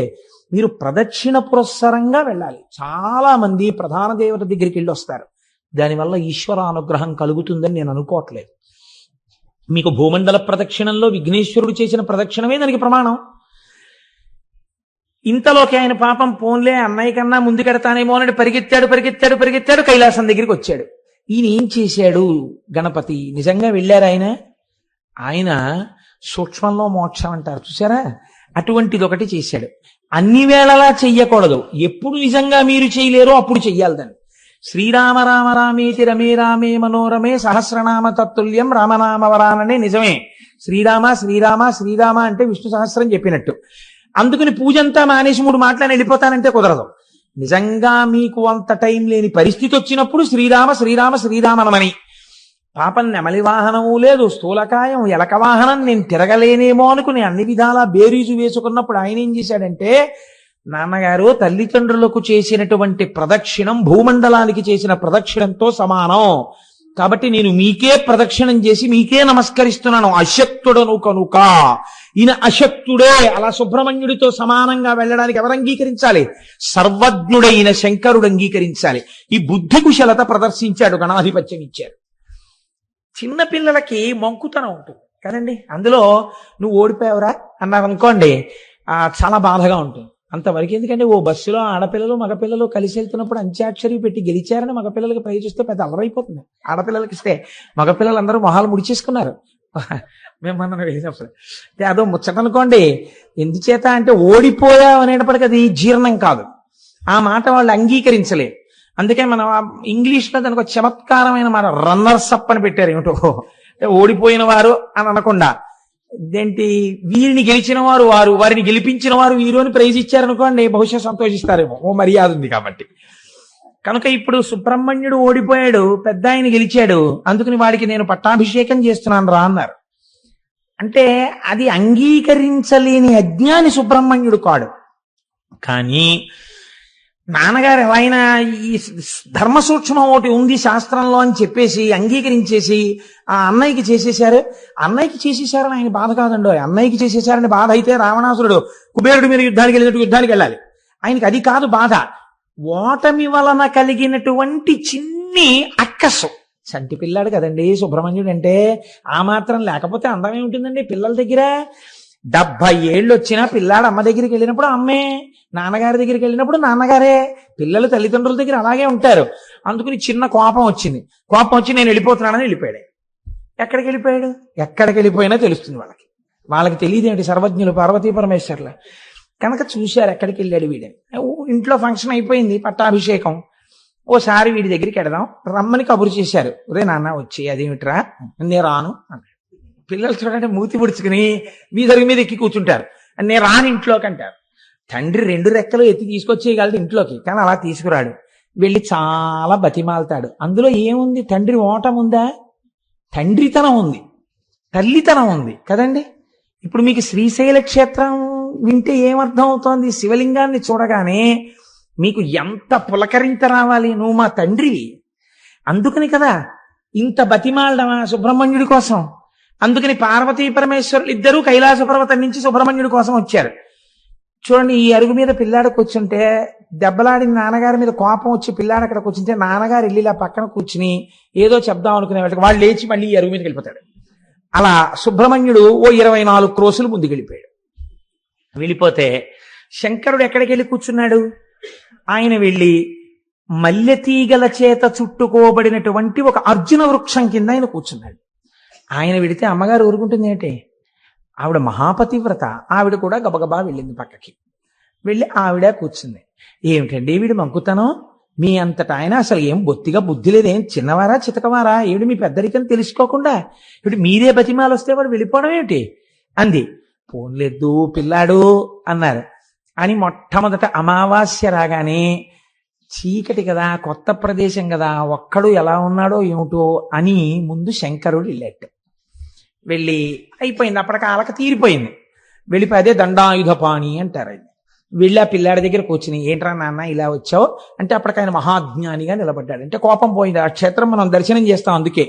మీరు ప్రదక్షిణ పురస్సరంగా వెళ్ళాలి. చాలా మంది ప్రధాన దేవత దగ్గరికి వెళ్ళి వస్తారు. దానివల్ల ఈశ్వర అనుగ్రహం కలుగుతుందని నేను అనుకోవట్లేదు. మీకు భూమండల ప్రదక్షిణంలో విఘ్నేశ్వరుడు చేసిన ప్రదక్షిణమే దానికి ప్రమాణం. ఇంతలోకి ఆయన పాపం పోన్లే అన్నయ్య కన్నా ముందుకెడతానేమో అని పరిగెత్తాడు కైలాసం దగ్గరికి వచ్చాడు. ఈయన ఏం చేశాడు? గణపతి నిజంగా వెళ్ళారు ఆయన సూక్ష్మంలో మోక్షం అంటారు చూసారా, అటువంటిది ఒకటి చేశాడు. అన్ని వేళలా చెయ్యకూడదు. ఎప్పుడు నిజంగా మీరు చేయలేరో అప్పుడు చెయ్యాలి దాన్ని. శ్రీరామ రామ రామేతి రమే రామే మనోరమే సహస్రనామ తత్తుల్యం రామనామ వరాననే నిజమే. శ్రీరామ శ్రీరామ శ్రీరామ అంటే విష్ణు సహస్రం చెప్పినట్టు. అందుకని పూజంతా మానేసి 3 మాటలని వెళ్ళిపోతానంటే కుదరదు. నిజంగా మీకు అంత టైం లేని పరిస్థితి వచ్చినప్పుడు శ్రీరామ శ్రీరామ శ్రీరామనమని, పాపం నెమలి వాహనము లేదు, స్థూలకాయం, ఎలక వాహనం, నేను తిరగలేనేమో అనుకుని అన్ని విధాలా బేరీజు వేసుకున్నప్పుడు ఆయన ఏం చేశాడంటే, నాన్నగారు తల్లిదండ్రులకు చేసినటువంటి ప్రదక్షిణం భూమండలానికి చేసిన ప్రదక్షిణంతో సమానం, కాబట్టి నేను మీకే ప్రదక్షిణం చేసి మీకే నమస్కరిస్తున్నాను, అశక్తుడను కనుక. ఈయన అశక్తుడే, అలా సుబ్రహ్మణ్యుడితో సమానంగా వెళ్ళడానికి ఎవరు అంగీకరించాలి? సర్వజ్ఞుడైన శంకరుడు అంగీకరించాలి. ఈ బుద్ధి కుశలత ప్రదర్శించాడు, గణాధిపత్యం ఇచ్చారు. చిన్న పిల్లలకి మంకుతనం ఉంటుంది కదండి, అందులో నువ్వు ఓడిపోయావురా అన్నారు అనుకోండి, చాలా బాధగా ఉంటుంది. అంతవరకు ఎందుకంటే ఓ బస్సులో ఆడపిల్లలు మగపిల్లలు కలిసి వెళ్తున్నప్పుడు అంత్యాక్షరి పెట్టి గెలిచారని మగపిల్లలకి ప్రైజ్ ఇస్తే పెద్ద అలరైపోతుంది. ఆడపిల్లలకి ఇస్తే మగపిల్లలందరూ మొహాలు ముడిచేసుకున్నారు మేమన్నా వెళ్ళినప్పుడు. అదో ముచ్చట అనుకోండి. ఎందుచేత అంటే ఓడిపోయావు అనేటప్పటికీ అది జీర్ణం కాదు, ఆ మాట వాళ్ళు అంగీకరించలేదు. అందుకే మనం ఇంగ్లీష్లో దానికి ఒక చమత్కారమైన మాట రన్నర్స్ అప్ అని పెట్టారు. ఏమిటో ఓడిపోయిన వారు అని అనకుండా, ఇదేంటి వీరిని గెలిచిన వారు వారు, వారిని గెలిపించిన వారు వీరు అని ప్రైజ్ ఇచ్చారనుకోండి, బహుశా సంతోషిస్తారేమో, ఓ మర్యాద ఉంది కాబట్టి. కనుక ఇప్పుడు సుబ్రహ్మణ్యుడు ఓడిపోయాడు, పెద్ద ఆయన గెలిచాడు, అందుకని వాడికి నేను పట్టాభిషేకం చేస్తున్నాను రా అన్నారు. అంటే అది అంగీకరించలేని అజ్ఞాని సుబ్రహ్మణ్యుడు కాడు. కానీ నాన్నగారు ఎలా అయినా ఈ ధర్మ సూక్ష్మం ఒకటి ఉంది శాస్త్రంలో అని చెప్పేసి అంగీకరించేసి ఆ అన్నయ్యకి చేసేశారు. అన్నయ్యకి చేసేశారని ఆయన బాధ కాదండో, అన్నయ్యకి చేసేశారని బాధ అయితే రావణాసురుడు కుబేరుడి మీద యుద్ధానికి వెళ్ళినట్టు యుద్ధానికి వెళ్ళాలి. ఆయనకి అది కాదు బాధ. ఓటమి వలన కలిగినటువంటి చిన్ని అక్కసు. చంటి పిల్లాడు కదండి సుబ్రహ్మణ్యుడు అంటే, ఆ మాత్రం లేకపోతే అందమే ఉంటుందండి పిల్లల దగ్గర. 70 ఏళ్ళు వచ్చినా పిల్లాడు అమ్మ దగ్గరికి వెళ్ళినప్పుడు అమ్మే, నాన్నగారి దగ్గరికి వెళ్ళినప్పుడు నాన్నగారే. పిల్లలు తల్లిదండ్రుల దగ్గర అలాగే ఉంటారు. అందుకని చిన్న కోపం వచ్చింది, కోపం వచ్చి నేను వెళ్ళిపోతున్నానని వెళ్ళిపోయాడు. ఎక్కడికి వెళ్ళిపోయాడు? ఎక్కడికి వెళ్ళిపోయినా తెలుస్తుంది వాళ్ళకి. వాళ్ళకి తెలియదేంటి సర్వజ్ఞులు పార్వతీ పరమేశ్వర్లు కనుక చూశారు ఎక్కడికి వెళ్ళాడు వీడని. ఇంట్లో ఫంక్షన్ అయిపోయింది, పట్టాభిషేకం. ఓసారి వీడి దగ్గరికి వెడదాం రమ్మని కబురు చేశారు. రే నాన్న వచ్చి, అదేమిట్రా, నేను రాను అన్నాడు. పిల్లలు చూడండి మూతి పుడుచుకుని వీధరి మీద ఎక్కి కూర్చుంటారు. నేను రాని ఇంట్లోకి అంటారు. తండ్రి 2 రెక్కలు ఎత్తి తీసుకొచ్చేయగలడు ఇంట్లోకి, కానీ అలా తీసుకురాడు. వెళ్ళి చాలా బతిమాలతాడు. అందులో ఏముంది? తండ్రి ఓటం ఉందా? తండ్రితనం ఉంది, తల్లితనం ఉంది కదండి. ఇప్పుడు మీకు శ్రీశైల క్షేత్రం వింటే ఏమర్థం అవుతోంది? శివలింగాన్ని చూడగానే మీకు ఎంత పులకరింత రావాలి, నువ్వు మా తండ్రివి. అందుకని కదా ఇంత బతిమాలడమా సుబ్రహ్మణ్యుడి కోసం. అందుకని పార్వతీ పరమేశ్వరులు ఇద్దరూ కైలాస పర్వతం నుంచి సుబ్రహ్మణ్యుడి కోసం వచ్చారు. చూడండి, ఈ అరుగు మీద పిల్లాడు కూర్చుంటే దెబ్బలాడిన నాన్నగారి మీద కోపం వచ్చి పిల్లాడు అక్కడ కూర్చుంటే నాన్నగారు వెళ్ళి ఇలా పక్కన కూర్చుని ఏదో చెప్దాం అనుకునే వాళ్ళకి వాళ్ళు లేచి మళ్ళీ ఈ అరుగు మీదకి వెళ్ళిపోతాడు. అలా సుబ్రహ్మణ్యుడు ఓ 24 క్రోసులు ముందుకు వెళ్ళిపోయాడు. వెళ్ళిపోతే శంకరుడు ఎక్కడికి వెళ్ళి కూర్చున్నాడు? ఆయన వెళ్ళి మల్లెతీగల చేత చుట్టుకోబడినటువంటి ఒక అర్జున వృక్షం కింద ఆయన కూర్చున్నాడు. ఆయన వెడితే అమ్మగారు ఊరుకుంటుంది ఏంటి? ఆవిడ మహాపతివ్రత. ఆవిడ కూడా గబగబా వెళ్ళింది పక్కకి. వెళ్ళి ఆవిడ కూర్చుంది. ఏమిటండి వీడు మంకుతనం? మీ అంతటా ఆయన అసలు ఏం బొత్తిగా బుద్ధి లేదేం, చిన్నవారా చితకవారా? ఏమిటి మీ పెద్దరికని తెలుసుకోకుండా ఇప్పుడు మీరే బతిమాలు వస్తే వాడు వెళ్ళిపోవడం ఏమిటి అంది. పోన్లేదు పిల్లాడు అన్నారు. అని మొట్టమొదట అమావాస్య రాగానే చీకటి కదా, కొత్త ప్రదేశం కదా, ఒక్కడు ఎలా ఉన్నాడో ఏమిటో అని ముందు శంకరుడు వెళ్ళాడు. వెళ్ళి అయిపోయింది, అప్పటికి ఆలక తీరిపోయింది. వెళ్ళిపోయి అదే దండాయుధపాణి అంటారు. వెళ్ళి ఆ పిల్లాడి దగ్గర కూర్చుని, ఏంట్రా నాన్న ఇలా వచ్చావు అంటే అప్పటికి ఆయన మహాజ్ఞానిగా నిలబడ్డాడు. అంటే కోపం పోయింది. ఆ క్షేత్రం మనం దర్శనం చేస్తాం. అందుకే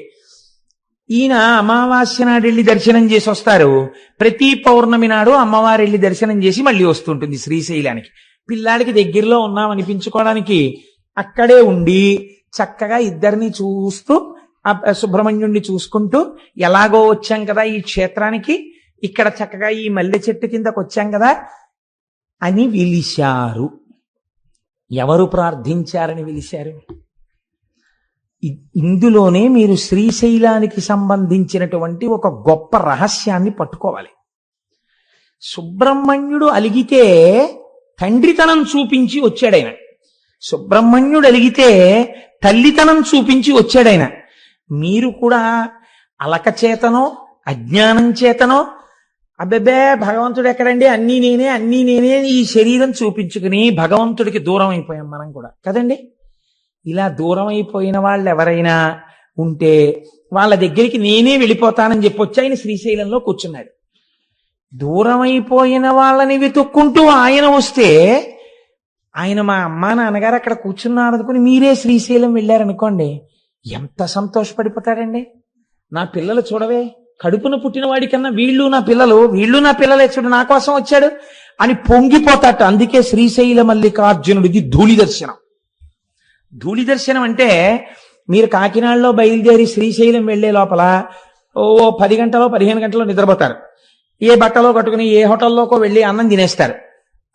ఈయన అమావాస్య నాడు వెళ్ళి దర్శనం చేసి వస్తారు. ప్రతి పౌర్ణమి నాడు అమ్మవారు వెళ్ళి దర్శనం చేసి మళ్ళీ వస్తుంటుంది శ్రీశైలానికి. పిల్లాడికి దగ్గరలో ఉన్నామనిపించుకోవడానికి అక్కడే ఉండి చక్కగా ఇద్దరిని చూస్తూ సుబ్రహ్మణ్యుణ్ణి చూసుకుంటూ ఎలాగో వచ్చాం కదా ఈ క్షేత్రానికి, ఇక్కడ చక్కగా ఈ మల్లె చెట్టు కిందకు వచ్చాం కదా అని పిలిచారు. ఎవరు ప్రార్థించారని పిలిచారు? ఇందులోనే మీరు శ్రీశైలానికి సంబంధించినటువంటి ఒక గొప్ప రహస్యాన్ని పట్టుకోవాలి. సుబ్రహ్మణ్యుడు అలిగితే తండ్రితనం చూపించి వచ్చాడైన, సుబ్రహ్మణ్యుడు అలిగితే తల్లితనం చూపించి వచ్చాడైన. మీరు కూడా అలక చేతనో అజ్ఞానం చేతనో అబ్బెబ్బే భగవంతుడు ఎక్కడండి, అన్నీ నేనే ఈ శరీరం చూపించుకుని భగవంతుడికి దూరం అయిపోయాం మనం కూడా కదండి. ఇలా దూరం అయిపోయిన వాళ్ళు ఎవరైనా ఉంటే వాళ్ళ దగ్గరికి నేనే వెళ్ళిపోతానని చెప్పొచ్చి ఆయన శ్రీశైలంలో కూర్చున్నాడు. దూరమైపోయిన వాళ్ళని వెతుక్కుంటూ ఆయన వస్తే ఆయన మా అమ్మా నాన్నగారు అక్కడ కూర్చున్నారు అనుకుని మీరే శ్రీశైలం వెళ్ళారనుకోండి, ఎంత సంతోషపడిపోతాడండి. నా పిల్లలు చూడవే, కడుపున పుట్టిన వాడికన్నా వీళ్ళు నా పిల్లలే చూడు, నా కోసం వచ్చాడు అని పొంగిపోతాట. అందుకే శ్రీశైల మల్లికార్జునుడిది ధూళి దర్శనం. ధూళి దర్శనం అంటే మీరు కాకినాడలో బయలుదేరి శ్రీశైలం వెళ్లే లోపల 10 గంటలో 15 గంటలో నిద్రపోతారు. ఏ బట్టలో కట్టుకుని ఏ హోటల్లోకో వెళ్ళి అన్నం తినేస్తారు.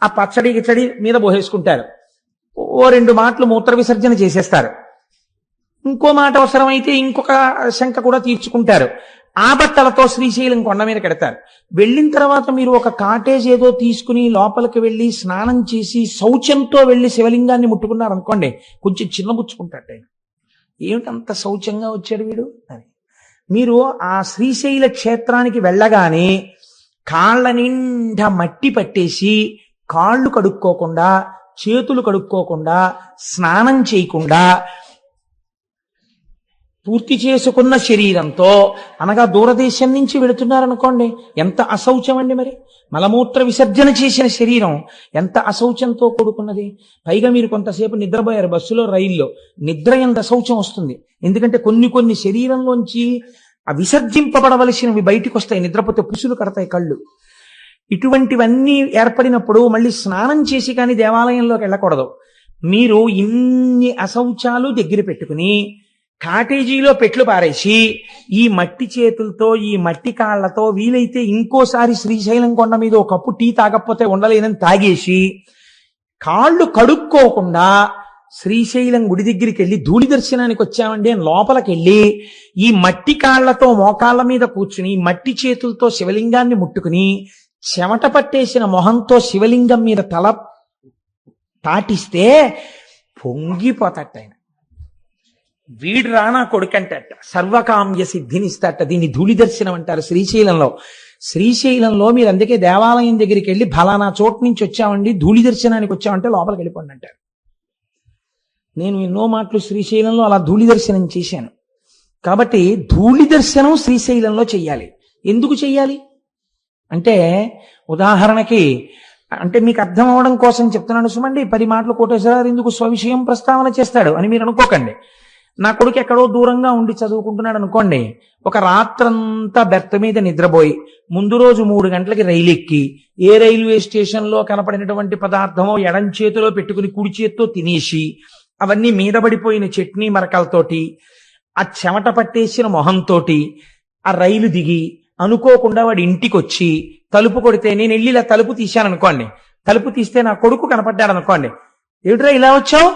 ఆ పచ్చడి గిచ్చడి మీద పోసేసుకుంటారు. 2 మాటలు మూత్ర విసర్జన చేసేస్తారు. ఇంకో మాట అవసరమైతే ఇంకొక శంక కూడా తీర్చుకుంటారు. ఆ బట్టలతో శ్రీశైలం కొండ మీద కడతారు. వెళ్ళిన తర్వాత మీరు ఒక కాటేజ్ ఏదో తీసుకుని లోపలికి వెళ్ళి స్నానం చేసి శౌచంతో వెళ్ళి శివలింగాన్ని ముట్టుకున్నారు అనుకోండి, కొంచెం చిన్నబుచ్చుకుంటాడు ఆయన. ఏమిటంత శౌచంగా వచ్చాడు వీడు అని. మీరు ఆ శ్రీశైల క్షేత్రానికి వెళ్ళగానే కాళ్ళ నిండా మట్టి పట్టేసి కాళ్ళు కడుక్కోకుండా, చేతులు కడుక్కోకుండా, స్నానం చేయకుండా పూర్తి చేసుకున్న శరీరంతో, అనగా దూరదేశం నుంచి వెళుతున్నారనుకోండి, ఎంత అశౌచం అండి. మరి మలమూత్ర విసర్జన చేసిన శరీరం ఎంత అశౌచంతో కూడుకున్నది. పైగా మీరు కొంతసేపు నిద్రపోయారు బస్సులో, రైల్లో. నిద్ర ఎంత అశౌచం వస్తుంది. ఎందుకంటే కొన్ని శరీరంలోంచి ఆ విసర్జింపబడవలసినవి బయటికి వస్తాయి. నిద్రపోతే పుసులు కడతాయి కళ్ళు. ఇటువంటివన్నీ ఏర్పడినప్పుడు మళ్ళీ స్నానం చేసి కానీ దేవాలయంలోకి వెళ్ళకూడదు. మీరు ఇన్ని అశౌచాలు దగ్గర పెట్టుకుని కాటేజీలో పెట్లు పారేసి ఈ మట్టి చేతులతో, ఈ మట్టి కాళ్లతో వీలైతే ఇంకోసారి శ్రీశైలం కొండ మీద ఒక కప్పు టీ తాగకపోతే ఉండలేనని తాగేసి కాళ్ళు కడుక్కోకుండా శ్రీశైలం గుడి దగ్గరికి వెళ్ళి ధూళి దర్శనానికి వచ్చామండి అని లోపలికి వెళ్ళి ఈ మట్టి కాళ్లతో మోకాళ్ళ మీద కూర్చుని మట్టి చేతులతో శివలింగాన్ని ముట్టుకుని చెమట పట్టేసిన మొహంతో శివలింగం మీద తల తాటిస్తే పొంగిపోతట ఆయన. వీడు రానా కొడుకంటట, సర్వకామ్య సిద్ధినిస్తట. దీన్ని ధూళి దర్శనం అంటారు శ్రీశైలంలో. శ్రీశైలంలో మీరు అందుకే దేవాలయం దగ్గరికి వెళ్ళి ఫలానా చోటు నుంచి వచ్చామండి, ధూళి దర్శనానికి వచ్చామంటే లోపలికి వెళ్ళిపోండి అంటారు. నేను ఎన్నో మాటలు శ్రీశైలంలో అలా ధూళి దర్శనం చేశాను. కాబట్టి ధూళి దర్శనం శ్రీశైలంలో చెయ్యాలి. ఎందుకు చెయ్యాలి అంటే, ఉదాహరణకి అంటే మీకు అర్థం అవడం కోసం చెప్తున్నాను సుమండి. 10 మాటలు కోటేశ్వరరావు ఎందుకు స్వవిషయం ప్రస్తావన చేస్తాడు అని మీరు అనుకోకండి. నా కొడుకు ఎక్కడో దూరంగా ఉండి చదువుకుంటున్నాడు అనుకోండి, ఒక రాత్రంతా బెర్త్ మీద నిద్రపోయి ముందు రోజు 3 గంటలకి రైలు ఎక్కి ఏ రైల్వే స్టేషన్లో కనపడినటువంటి పదార్థమో ఎడం చేతిలో పెట్టుకుని కుడి చేత్తో తినేసి అవన్నీ మీద పడిపోయిన చట్నీ మరకలతోటి ఆ చెమట పట్టేసిన మొహంతోటి ఆ రైలు దిగి అనుకోకుండా వాడి ఇంటికి వచ్చి తలుపు కొడితే నేను వెళ్ళి ఇలా తలుపు తీశాను అనుకోండి, తలుపు తీస్తే నా కొడుకు కనపడ్డాడు అనుకోండి, ఏమిట్రా ఇలా వచ్చావు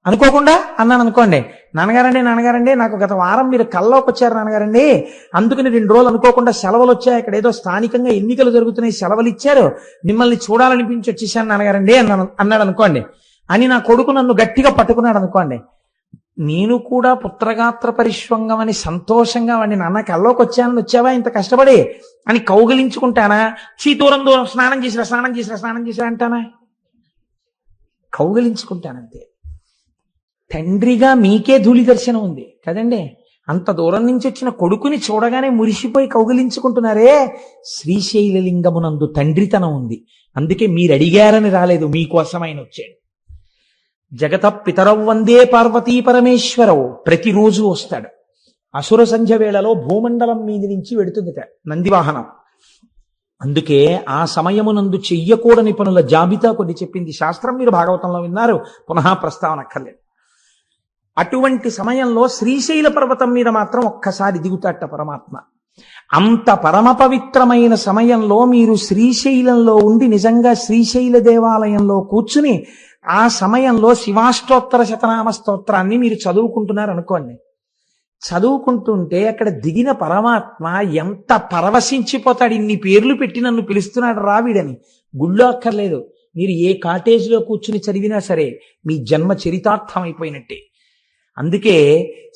అనుకోకుండా అన్నాను అనుకోండి, నాన్నగారండి నాకు గత వారం మీరు కల్లోకి వచ్చారు నాన్నగారండి, అందుకని 2 రోజులు అనుకోకుండా సెలవులు వచ్చాయి, ఇక్కడ ఏదో స్థానికంగా ఎన్నికలు జరుగుతున్నాయి, సెలవులు ఇచ్చారు, మిమ్మల్ని చూడాలనిపించి వచ్చేసాను నాన్నగారండి అన్నాడు అనుకోండి. అని నా కొడుకు నన్ను గట్టిగా పట్టుకున్నాడు అనుకోండి, నేను కూడా పుత్రగాత్ర పరిష్వంగం అని సంతోషంగా వాడిని నాన్న కల్లోకి వచ్చావా ఇంత కష్టపడి అని కౌగిలించుకుంటానా? దూరం స్నానం చేసిరా అంటానా? కౌగిలించుకుంటానంతే. తండ్రిగా మీకే ధూళి దర్శనం ఉంది కదండి. అంత దూరం నుంచి వచ్చిన కొడుకుని చూడగానే మురిసిపోయి కౌగిలించుకుంటున్నారే, శ్రీశైలలింగమునందు తండ్రితనం ఉంది. అందుకే మీరు అడిగారని రాలేదు, మీకోసం ఆయన వచ్చాడు. జగత పితరౌ వందే పార్వతీ పరమేశ్వరవు ప్రతిరోజు వస్తాడు. అసుర సంధ్య వేళలో భూమండలం మీద నుంచి వెడుతుందిట నందివాహనం. అందుకే ఆ సమయమునందు చెయ్యకూడని పనుల జాబితా కొన్ని చెప్పింది శాస్త్రం. మీరు భాగవతంలో విన్నారు, పునః ప్రస్తావన అక్కర్లేదు. అటువంటి సమయంలో శ్రీశైల పర్వతం మీద మాత్రం ఒక్కసారి దిగుతాట పరమాత్మ. అంత పరమ పవిత్రమైన సమయంలో మీరు శ్రీశైలంలో ఉండి నిజంగా శ్రీశైల దేవాలయంలో కూర్చుని ఆ సమయంలో శివాష్టోత్తర శతనామ స్తోత్రాన్ని మీరు చదువుకుంటున్నారు అనుకోండి. చదువుకుంటుంటే అక్కడ దిగిన పరమాత్మ ఎంత పరవశించిపోతాడు. ఇన్ని పేర్లు పెట్టి నన్ను పిలుస్తున్నాడు రావిడని. గుళ్ళో అక్కర్లేదు, మీరు ఏ కాటేజ్లో కూర్చుని చదివినా సరే మీ జన్మ చరితార్థం అయిపోయినట్టే. అందుకే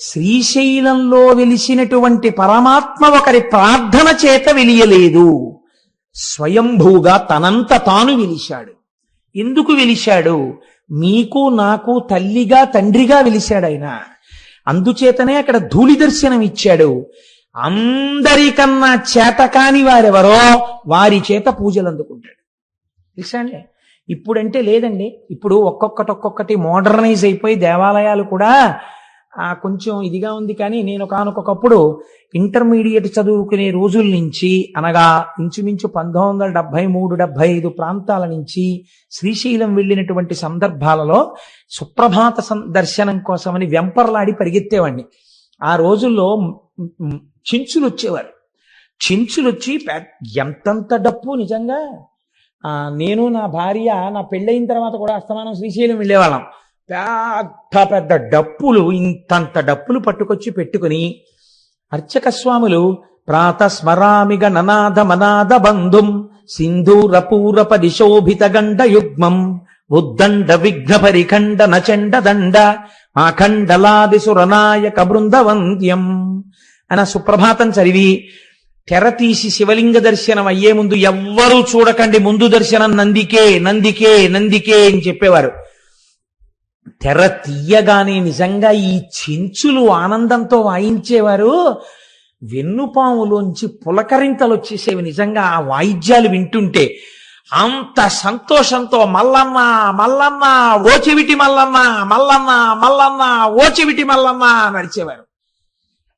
శ్రీశైలంలో వెలిసినటువంటి పరమాత్మ ఒకరి ప్రార్థన చేత వెలియలేదు, స్వయంభూగా తనంత తాను వెలిశాడు. ఎందుకు వెలిశాడు? మీకు నాకు తల్లిగా తండ్రిగా వెలిశాడు ఆయన. అందుచేతనే అక్కడ ధూళి దర్శనం ఇచ్చాడు. అందరికన్నా చేతకాని వారెవరో వారి చేత పూజలు అందుకుంటాడు. తెలుసా అండి? ఇప్పుడంటే లేదండి. ఇప్పుడు ఒక్కొక్కటి మోడర్నైజ్ అయిపోయి దేవాలయాలు కూడా కొంచెం ఇదిగా ఉంది. కానీ నేను ఒకనొకప్పుడు ఇంటర్మీడియట్ చదువుకునే రోజుల నుంచి, అనగా ఇంచుమించు 1973-75 ప్రాంతాల నుంచి శ్రీశైలం వెళ్ళినటువంటి సందర్భాలలో సుప్రభాత దర్శనం కోసమని వెంపర్లాడి పరిగెత్తేవాడిని. ఆ రోజుల్లో చెంచులు వచ్చేవారు. చెంచులు వచ్చి ఎంతంత డప్పు నిజంగా. నేను నా భార్య నా పెళ్ళయిన తర్వాత కూడా అస్తమానం శ్రీశైలం వెళ్ళేవాళ్ళం. పెద్ద డప్పులు, ఇంతంత డప్పులు పట్టుకొచ్చి పెట్టుకుని అర్చక స్వాములు ప్రాతస్మరామిగ ననాద మనాద బంధుం సింధూరపూరప దిశోభిత గండ యుగ్మం ఉద్దండ విఘ్న పరిఖండ నచండ దండ మాఖండలాది సురనాయక బృందవంద్యం అన్న సుప్రభాతం చదివి తెర తీసి శివలింగ దర్శనం అయ్యే ముందు ఎవ్వరూ చూడకండి, ముందు దర్శనం నందికే నందికే నందికే అని చెప్పేవారు. తెర తీయగానే నిజంగా ఈ చెంచులు ఆనందంతో వాయించేవారు. వెన్నుపాములోంచి పులకరింతలు వచ్చేసేవి నిజంగా ఆ వాయిద్యాలు వింటుంటే. అంత సంతోషంతో మల్లన్న మల్లన్న ఓ చెవిటి మల్లన్న, మల్లన్న మల్లన్న ఓ చెవిటి మల్లన్న నడిచేవారు.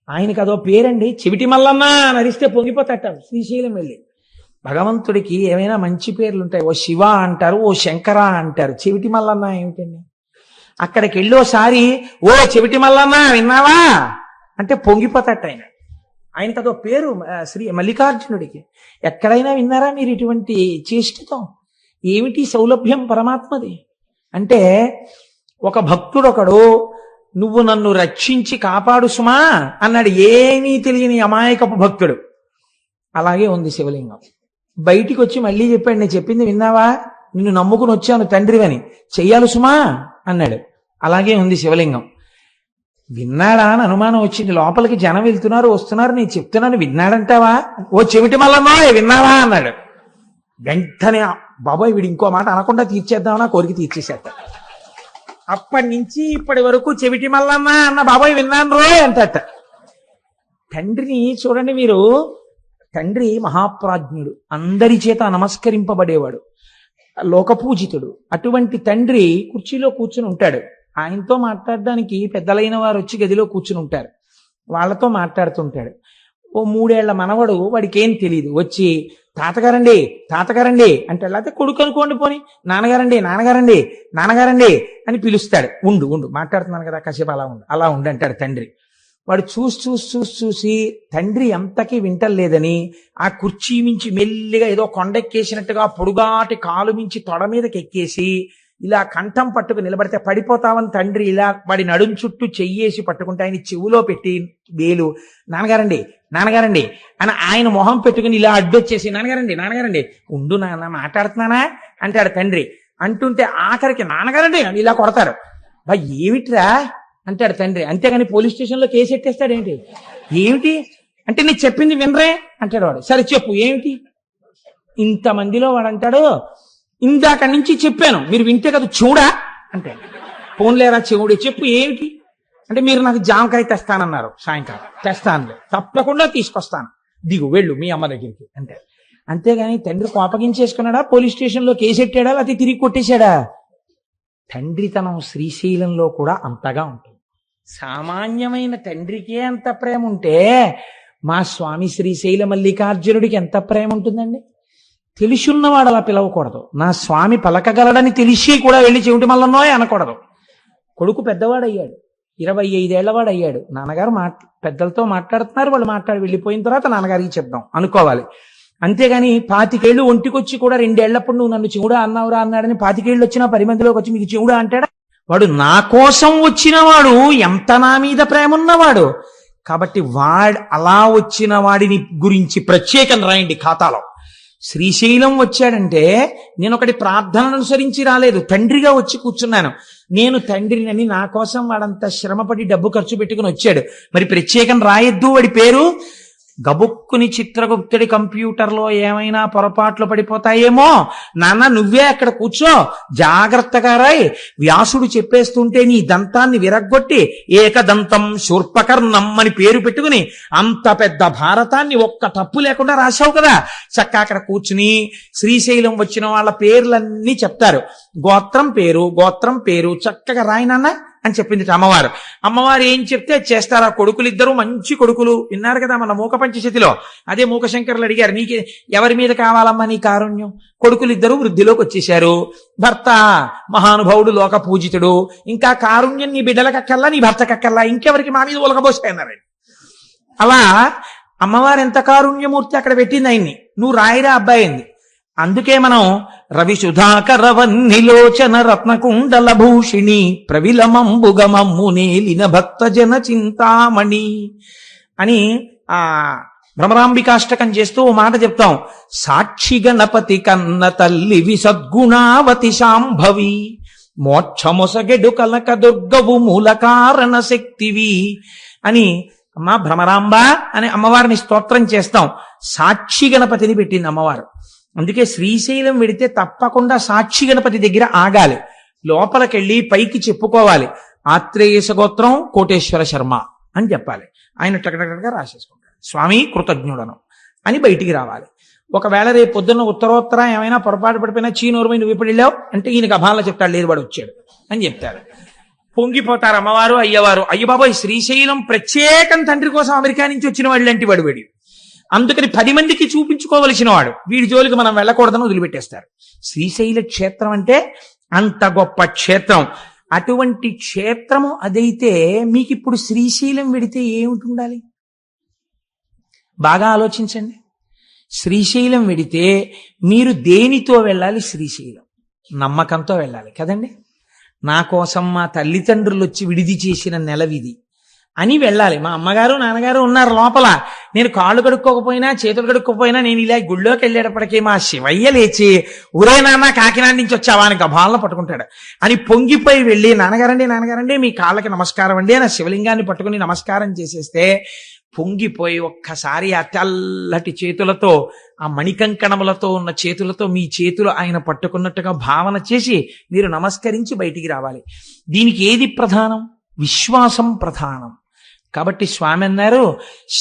ఆయనకి అదో పేరండి, చెవిటి మల్లన్న నడిస్తే పొంగిపోతాట. శ్రీశైలం వెళ్ళి భగవంతుడికి ఏమైనా మంచి పేర్లు ఉంటాయి. ఓ శివ అంటారు, ఓ శంకర అంటారు. చెవిటి మల్లన్న ఏమిటండి? అక్కడికి వెళ్ళోసారి ఓ చెవిటి మల్లన్న విన్నావా అంటే పొంగిపోతాట ఆయన. ఆయనకి అదో పేరు శ్రీ మల్లికార్జునుడికి. ఎక్కడైనా విన్నారా మీరు ఇటువంటి చేష్టతో? ఏమిటి సౌలభ్యం పరమాత్మది అంటే, ఒక భక్తుడొకడు నువ్వు నన్ను రక్షించి కాపాడు సుమా అన్నాడు. ఏమీ తెలియని అమాయకపు భక్తుడు. అలాగే ఉంది శివలింగం. బయటికి వచ్చి మళ్ళీ చెప్పాడు, నేను చెప్పింది విన్నావా, నిన్ను నమ్ముకుని వచ్చాను తండ్రివని, చెయ్యాలి సుమా అన్నాడు. అలాగే ఉంది శివలింగం. విన్నాడా అని అనుమానం వచ్చింది. లోపలికి జనం వెళ్తున్నారు వస్తున్నారు, నేను చెప్తున్నాను విన్నాడంటావా, ఓ చెవిటి మల్లన్నో విన్నావా అన్నాడు. వెంటనే బాబాయ్ వీడు ఇంకో మాట అనకుండా తీర్చేద్దామని ఆ కోరిక తీర్చేసేట. అప్పటి నుంచి ఇప్పటి వరకు చెవిటి మల్లన్న అన్న బాబాయ్ విన్నాను రో అంటట. తండ్రిని చూడండి మీరు, తండ్రి మహాప్రాజ్ఞుడు, అందరి చేత నమస్కరింపబడేవాడు, లోకపూజితుడు. అటువంటి తండ్రి కుర్చీలో కూర్చుని ఉంటాడు. ఆయనతో మాట్లాడడానికి పెద్దలైన వారు వచ్చి గదిలో కూర్చుని ఉంటారు. వాళ్ళతో మాట్లాడుతుంటాడు. ఓ 3 ఏళ్ల మనవడు, వాడికి ఏం తెలియదు, వచ్చి తాతగారండి తాతగారండి అంటే, లేకపోతే కొడుకు అనుకోండి పోని, నాన్నగారండి నాన్నగారండి నాన్నగారండి అని పిలుస్తాడు. ఉండు ఉండు మాట్లాడుతున్నాను కదా కాసేపు అలా ఉండు అంటాడు తండ్రి. వాడు చూసి తండ్రి ఎంతకీ వింటలేదని ఆ కుర్చీ మించి మెల్లిగా ఏదో కొండెక్కేసినట్టుగా పొడుగాటి కాలు మించి తొడ మీదకి ఎక్కేసి ఇలా కంఠం పట్టుకు నిలబడితే పడిపోతామని తండ్రి ఇలా వాడి నడుం చుట్టూ చెయ్యేసి పట్టుకుంటే ఆయన చెవులో పెట్టి వేలు నాన్నగారండి నాన్నగారండి అని ఆయన మొహం పెట్టుకుని ఇలా అడ్డొచ్చేసి నాన్నగారండి నాన్నగారండి ఉండు నాన్న మాట్లాడుతున్నానా అంటాడు తండ్రి. అంటుంటే ఆఖరికి నాన్నగారండి అని ఇలా కొడతారు. బా ఏమిట్రా అంటాడు తండ్రి. అంతేగాని పోలీస్ స్టేషన్లో కేసు ఎట్టేస్తాడు ఏంటి? ఏమిటి అంటే నీకు చెప్పింది వినరే అంటాడు వాడు. సరే చెప్పు ఏమిటి? ఇంతమందిలో వాడు అంటాడు, ఇందాక నుంచి చెప్పాను మీరు వింటే కదా చూడా అంటే, పోన్లేరా చెవుడు చెప్పు ఏమిటి అంటే, మీరు నాకు జామకాయ తెస్తానన్నారు సాయంకాలం, తెస్తాను తప్పకుండా తీసుకొస్తాను, దిగు వెళ్ళు మీ అమ్మ దగ్గరికి అంటే. అంతేగాని తండ్రి కోపగించేసుకున్నాడా, పోలీస్ స్టేషన్లో కేసు ఎట్టాడా, లేకపోతే తిరిగి కొట్టేశాడా? తండ్రితనం శ్రీశైలంలో కూడా అంతగా ఉంటుంది. సామాన్యమైన తండ్రికే అంత ప్రేమ ఉంటే మా స్వామి శ్రీశైల మల్లికార్జునుడికి ఎంత ప్రేమ ఉంటుందండి. తెలిసున్నవాడు అలా పిలవకూడదు. నా స్వామి పలకగలడని తెలిసి కూడా వెళ్ళి చెవిటి మల్లన్నోయ్ అనకూడదు. కొడుకు పెద్దవాడయ్యాడు, 25 ఏళ్లవాడు అయ్యాడు. నాన్నగారు పెద్దలతో మాట్లాడుతున్నారు, వాళ్ళు మాట్లాడి వెళ్ళిపోయిన తర్వాత నాన్నగారికి చెప్దాం అనుకోవాలి. అంతేగాని 25 ఏళ్ళు ఒంటికొచ్చి కూడా 2 ఏళ్లప్పుడు నువ్వు నన్ను చెవుడా అన్నావురా అన్నాడని 25 ఏళ్ళు వచ్చినా 10 మందిలోకి వచ్చి మీకు చెవుడా అంటాడా? వాడు నా కోసం వచ్చినవాడు, ఎంత నా మీద ప్రేమ ఉన్నవాడు. కాబట్టి అలా వచ్చిన వాడిని గురించి ప్రత్యేకం రాయండి ఖాతాలో. శ్రీశైలం వచ్చాడంటే నేను ఒకటి ప్రార్థనను అనుసరించి రాలేదు, తండ్రిగా వచ్చి కూర్చున్నాను. నేను తండ్రినని నా కోసం వాడంత శ్రమపడి డబ్బు ఖర్చు పెట్టుకుని వచ్చాడు, మరి ప్రత్యేకం రాయొద్దు వాడి పేరు. గబుక్కుని చిత్రగుప్తుడి కంప్యూటర్లో ఏమైనా పొరపాట్లు పడిపోతాయేమో, నాన్న నువ్వే అక్కడ కూర్చో, జాగ్రత్తగా రాయ్, వ్యాసుడు చెప్పేస్తుంటే నీ దంతాన్ని విరగ్గొట్టి ఏకదంతం శూర్పకర్ణం అని పేరు పెట్టుకుని అంత పెద్ద భారతాన్ని ఒక్క తప్పు లేకుండా రాశావు కదా, చక్కగా అక్కడ కూర్చుని శ్రీశైలం వచ్చిన వాళ్ళ పేర్లన్నీ చెప్తారు, గోత్రం పేరు చక్కగా రాయినాన్న అని చెప్పింది అమ్మవారు. అమ్మవారు ఏం చెప్తే చేస్తారు. ఆ కొడుకులు ఇద్దరు మంచి కొడుకులు, విన్నారు కదా మన మూక పంచశతిలో. అదే మూకశంకరులు అడిగారు, నీకు ఎవరి మీద కావాలమ్మా నీ కారుణ్యం? కొడుకులు ఇద్దరు వృద్ధిలోకి వచ్చేశారు, భర్త మహానుభావుడు లోక పూజితుడు, ఇంకా కారుణ్యం నీ బిడ్డలకక్కల్లా నీ భర్తకక్కల్లా, ఇంకెవరికి మా మీద ఉలకబోస్తాయన్నారండి. అలా అమ్మవారు ఎంత కారుణ్యమూర్తి అక్కడ పెట్టింది ఆయన్ని, నువ్వు రాయిరా అబ్బాయి అయింది. అందుకే మనం రవి సుధాకరవన్నిలోచన రత్నకుండల భూషిణి ప్రవిలమంబుగమమ్మునేలిన భక్త జన చింతామణి అని ఆ భ్రమరాంబికాష్టకం చేస్తూ ఓ మాట చెప్తాం. సాక్షి గణపతి కన్న తల్లివి సద్గుణావతి శాంభవి, మోక్షమొసగెడు కనక దుర్గవు మూల కారణ శక్తివి అని అమ్మా భ్రమరాంబ అని అమ్మవారిని స్తోత్రం చేస్తాం. సాక్షి గణపతిని పెట్టింది అమ్మవారు. అందుకే శ్రీశైలం వెడితే తప్పకుండా సాక్షి గణపతి దగ్గర ఆగాలి, లోపలికెళ్ళి పైకి చెప్పుకోవాలి, ఆత్రేయస గోత్రం కోటేశ్వర శర్మ అని చెప్పాలి. ఆయన టకటకగా రాసేసుకుంటాడు, స్వామి కృతజ్ఞుడను అని బయటికి రావాలి. ఒకవేళ రేపు పొద్దున్న ఉత్తరోత్తర ఏమైనా పొరపాటు పడిపోయినా చీనూరుమై నువ్వు ఇప్పుడు వెళ్ళావు అంటే ఈయనకు అభాల్లో చెప్తాడు, లేదు వాడు వచ్చాడు అని చెప్తారు. పొంగిపోతారు అమ్మవారు అయ్యవారు, అయ్య బాబోయ్ శ్రీశైలం ప్రత్యేకం తండ్రి కోసం అమెరికా నుంచి వచ్చిన వాడు లాంటి వాడు వీడు, అందుకని 10 మందికి చూపించుకోవలసిన వాడు, వీడి జోలికి మనం వెళ్ళకూడదని వదిలిపెట్టేస్తారు. శ్రీశైల క్షేత్రం అంటే అంత గొప్ప క్షేత్రం. అటువంటి క్షేత్రము అదైతే మీకు ఇప్పుడు శ్రీశైలం వెడితే ఏమిటి ఉండాలి? బాగా ఆలోచించండి. శ్రీశైలం వెడితే మీరు దేనితో వెళ్ళాలి? శ్రీశైలం నమ్మకంతో వెళ్ళాలి కదండి. నా కోసం మా తల్లిదండ్రులు వచ్చి విడిది చేసిన నెలవిది అని వెళ్ళాలి. మా అమ్మగారు నాన్నగారు ఉన్నారు లోపల, నేను కాళ్ళు కడుక్కోకపోయినా చేతులు కడుక్కోకపోయినా నేను ఇలా గుళ్ళోకి వెళ్ళేటప్పటికీ మా శివయ్య లేచి ఊరే నాన్న కాకినాడ నుంచి వచ్చావా అని గభాలను పట్టుకుంటాడు అని పొంగిపోయి వెళ్ళి నాన్నగారండి మీ కాళ్ళకి నమస్కారం అండి అని శివలింగాన్ని పట్టుకుని నమస్కారం చేసేస్తే పొంగిపోయి ఒక్కసారి ఆ తెల్లటి చేతులతో ఆ మణికంకణములతో ఉన్న చేతులతో మీ చేతులు ఆయన పట్టుకున్నట్టుగా భావన చేసి మీరు నమస్కరించి బయటికి రావాలి. దీనికి ఏది ప్రధానం? విశ్వాసం ప్రధానం. కాబట్టి స్వామి అన్నారు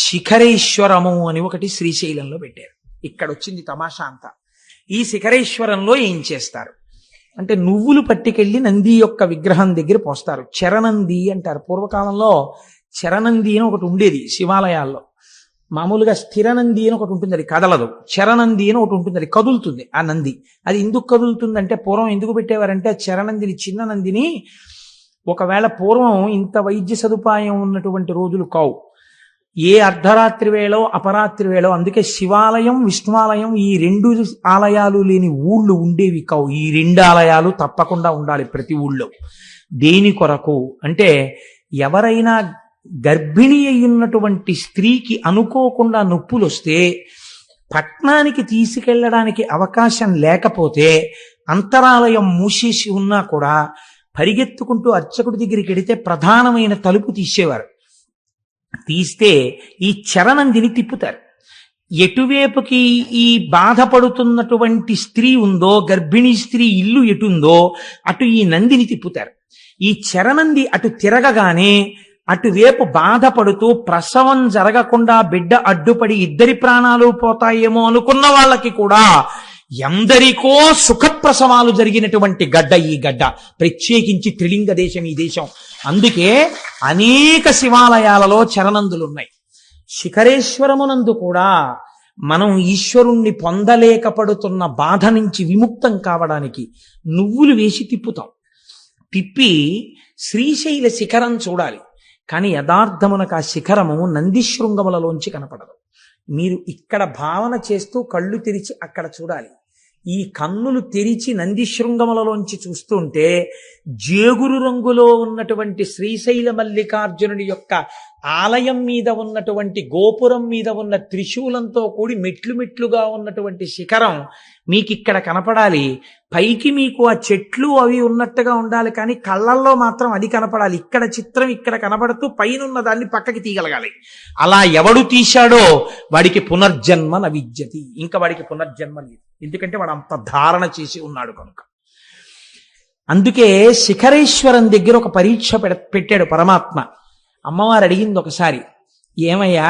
శిఖరేశ్వరము అని ఒకటి శ్రీశైలంలో పెట్టారు. ఇక్కడ వచ్చింది తమాషా అంతా. ఈ శిఖరేశ్వరంలో ఏం చేస్తారు అంటే నువ్వులు పట్టుకెళ్ళి నంది యొక్క విగ్రహం దగ్గర పోస్తారు. చరణంది అంటారు. పూర్వకాలంలో చరణంది అని ఒకటి ఉండేది శివాలయాల్లో. మామూలుగా స్థిరనంది అని ఒకటి ఉంటుంది, అది కదలదు. చరణంది అని ఒకటి ఉంటుంది, అది కదులుతుంది. ఆ నంది అది ఎందుకు కదులుతుంది అంటే పూర్వం ఎందుకు పెట్టేవారంటే చరణందిని, చిన్న నందిని ఒకవేళ పూర్వం ఇంత వైద్య సదుపాయం ఉన్నటువంటి రోజులు కావు, ఏ అర్ధరాత్రి వేళో అపరాత్రి వేళో, అందుకే శివాలయం విష్ణువాలయం ఈ 2 ఆలయాలు లేని ఊళ్ళు ఉండేవి కావు. ఈ 2 ఆలయాలు తప్పకుండా ఉండాలి ప్రతి ఊళ్ళో. దేని కొరకు అంటే ఎవరైనా గర్భిణి అయ్యున్నటువంటి స్త్రీకి అనుకోకుండా నొప్పులు వస్తే పట్నానికి తీసుకెళ్లడానికి అవకాశం లేకపోతే అంతరాలయం మూసేసి ఉన్నా కూడా పరిగెత్తుకుంటూ అర్చకుడి దగ్గరికి వెడితే ప్రధానమైన తలుపు తీసేవారు. తీస్తే ఈ చరణందిని తిప్పుతారు. ఎటువైపుకి ఈ బాధపడుతున్నటువంటి స్త్రీ ఉందో, గర్భిణీ స్త్రీ ఇల్లు ఎటుందో అటు ఈ నందిని తిప్పుతారు. ఈ చరణంది అటు తిరగగానే అటువైపు బాధపడుతూ ప్రసవం జరగకుండా బిడ్డ అడ్డుపడి ఇద్దరి ప్రాణాలు పోతాయేమో అనుకున్న వాళ్ళకి కూడా ఎందరికో సుఖప్రసవాలు జరిగినటువంటి గడ్డ ఈ గడ్డ. ప్రత్యేకించి త్రిలింగ దేశం ఈ దేశం. అందుకే అనేక శివాలయాలలో చరణందులున్నాయి. శిఖరేశ్వరమునందు కూడా మనం ఈశ్వరుణ్ణి పొందలేకపడుతున్న బాధ నుంచి విముక్తం కావడానికి నువ్వులు వేసి తిప్పుతాం. తిప్పి శ్రీశైల శిఖరం చూడాలి. కానీ యథార్థమునకు ఆ శిఖరము నందిశృంగములలోంచి కనపడదు. మీరు ఇక్కడ భావన చేస్తూ కళ్ళు తెరిచి అక్కడ చూడాలి. ఈ కన్నులు తెరిచి నందిశృంగములలోంచి చూస్తుంటే జేగురు రంగులో ఉన్నటువంటి శ్రీశైల మల్లికార్జునుడి యొక్క ఆలయం మీద ఉన్నటువంటి గోపురం మీద ఉన్న త్రిశూలంతో కూడి మెట్లు మెట్లుగా ఉన్నటువంటి శిఖరం మీకు ఇక్కడ కనపడాలి. పైకి మీకు ఆ చెట్లు అవి ఉన్నట్టుగా ఉండాలి, కానీ కళ్ళల్లో మాత్రం అది కనపడాలి. ఇక్కడ చిత్రం ఇక్కడ కనపడుతూ పైన ఉన్న దాన్ని పక్కకి తీయగలగాలి. అలా ఎవడు తీశాడో వాడికి పునర్జన్మ నవిద్యతి. ఇంకా వాడికి పునర్జన్మ లేదు, ఎందుకంటే వాడు అంత ధారణ చేసి ఉన్నాడు కనుక. అందుకే శిఖరేశ్వరం దగ్గర ఒక పరీక్ష పెట్టాడు పరమాత్మ. అమ్మవారు అడిగింది ఒకసారి, ఏమయ్యా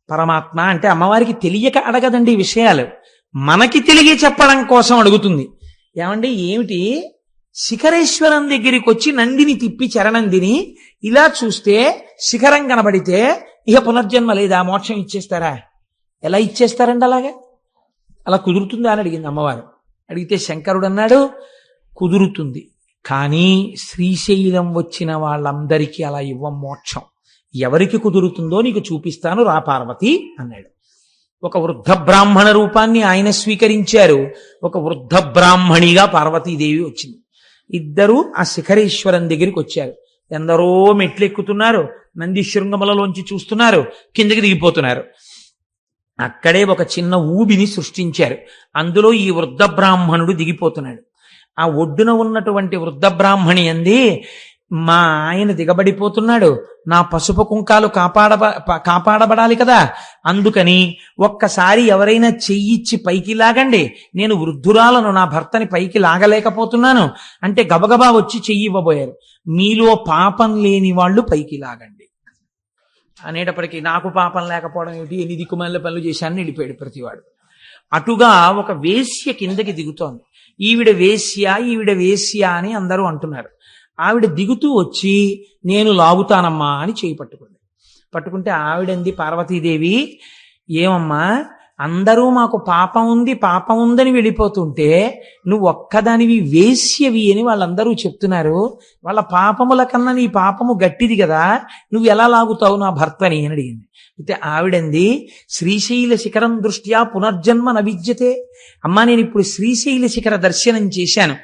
పరమాత్మ అంటే, అమ్మవారికి తెలియక అడగదండి ఈ విషయాలు, మనకి తెలియ చెప్పడం కోసం అడుగుతుంది. ఏమండి ఏమిటి, శిఖరేశ్వరం దగ్గరికి వచ్చి నందిని తిప్పి చరణందిని ఇలా చూస్తే శిఖరం కనబడితే ఇక పునర్జన్మ లేదా, మోక్షం ఇచ్చేస్తారా? ఎలా ఇచ్చేస్తారండి అలాగే? అలా కుదురుతుందా అని అడిగింది అమ్మవారు. అడిగితే శంకరుడు అన్నాడు, కుదురుతుంది, కానీ శ్రీశైలం వచ్చిన వాళ్ళందరికీ అలా ఇవ్వం మోక్షం. ఎవరికి కుదురుతుందో నీకు చూపిస్తాను, రా పార్వతి అన్నాడు. ఒక వృద్ధ బ్రాహ్మణ రూపాన్ని ఆయన స్వీకరించారు, ఒక వృద్ధ బ్రాహ్మణిగా పార్వతీదేవి వచ్చింది. ఇద్దరూ ఆ శిఖరేశ్వరం దగ్గరికి వచ్చారు. ఎందరో మెట్లు ఎక్కుతున్నారు, నంది శృంగములలోంచి చూస్తున్నారు, కిందకి దిగిపోతున్నారు. అక్కడే ఒక చిన్న ఊబిని సృష్టించారు. అందులో ఈ వృద్ధ బ్రాహ్మణుడు దిగిపోతున్నాడు. ఆ ఒడ్డున ఉన్నటువంటి వృద్ధ బ్రాహ్మణి అంది, మా ఆయన దిగబడిపోతున్నాడు, నా పసుపు కుంకాలు కాపాడబడాలి కదా, అందుకని ఒక్కసారి ఎవరైనా చెయ్యిచ్చి పైకి లాగండి, నేను వృద్ధురాలను, నా భర్తని పైకి లాగలేకపోతున్నాను అంటే గబగబా వచ్చి చెయ్యి ఇవ్వబోయారు. మీలో పాపం లేని వాళ్ళు పైకి లాగండి అనేటప్పటికీ, నాకు పాపం లేకపోవడం ఏమిటి, ఎన్ని దిక్కుమాల పనులు చేశానని వెళ్ళిపోయాడు ప్రతివాడు. అటుగా ఒక వేశ్య కిందకి దిగుతోంది. ఈవిడ వేశ్య అని అందరూ అంటున్నారు. ఆవిడ దిగుతూ వచ్చి, నేను లాగుతానమ్మా అని చేయి పట్టుకుంటే ఆవిడంది పార్వతీదేవి, ఏమమ్మా అందరూ మాకు పాపం ఉందని వెళ్ళిపోతుంటే నువ్వు ఒక్కదానివి వేశ్యవి అని వాళ్ళందరూ చెప్తున్నారు, వాళ్ళ పాపముల కన్నా నీ పాపము గట్టిది కదా, నువ్వు ఎలా లాగుతావు నా భర్తని అని అడిగింది. అయితే ఆవిడంది, శ్రీశైల శిఖరం దృష్ట్యా పునర్జన్మ నవిద్యతే. అమ్మా నేను ఇప్పుడు శ్రీశైల శిఖర దర్శనం చేశాను,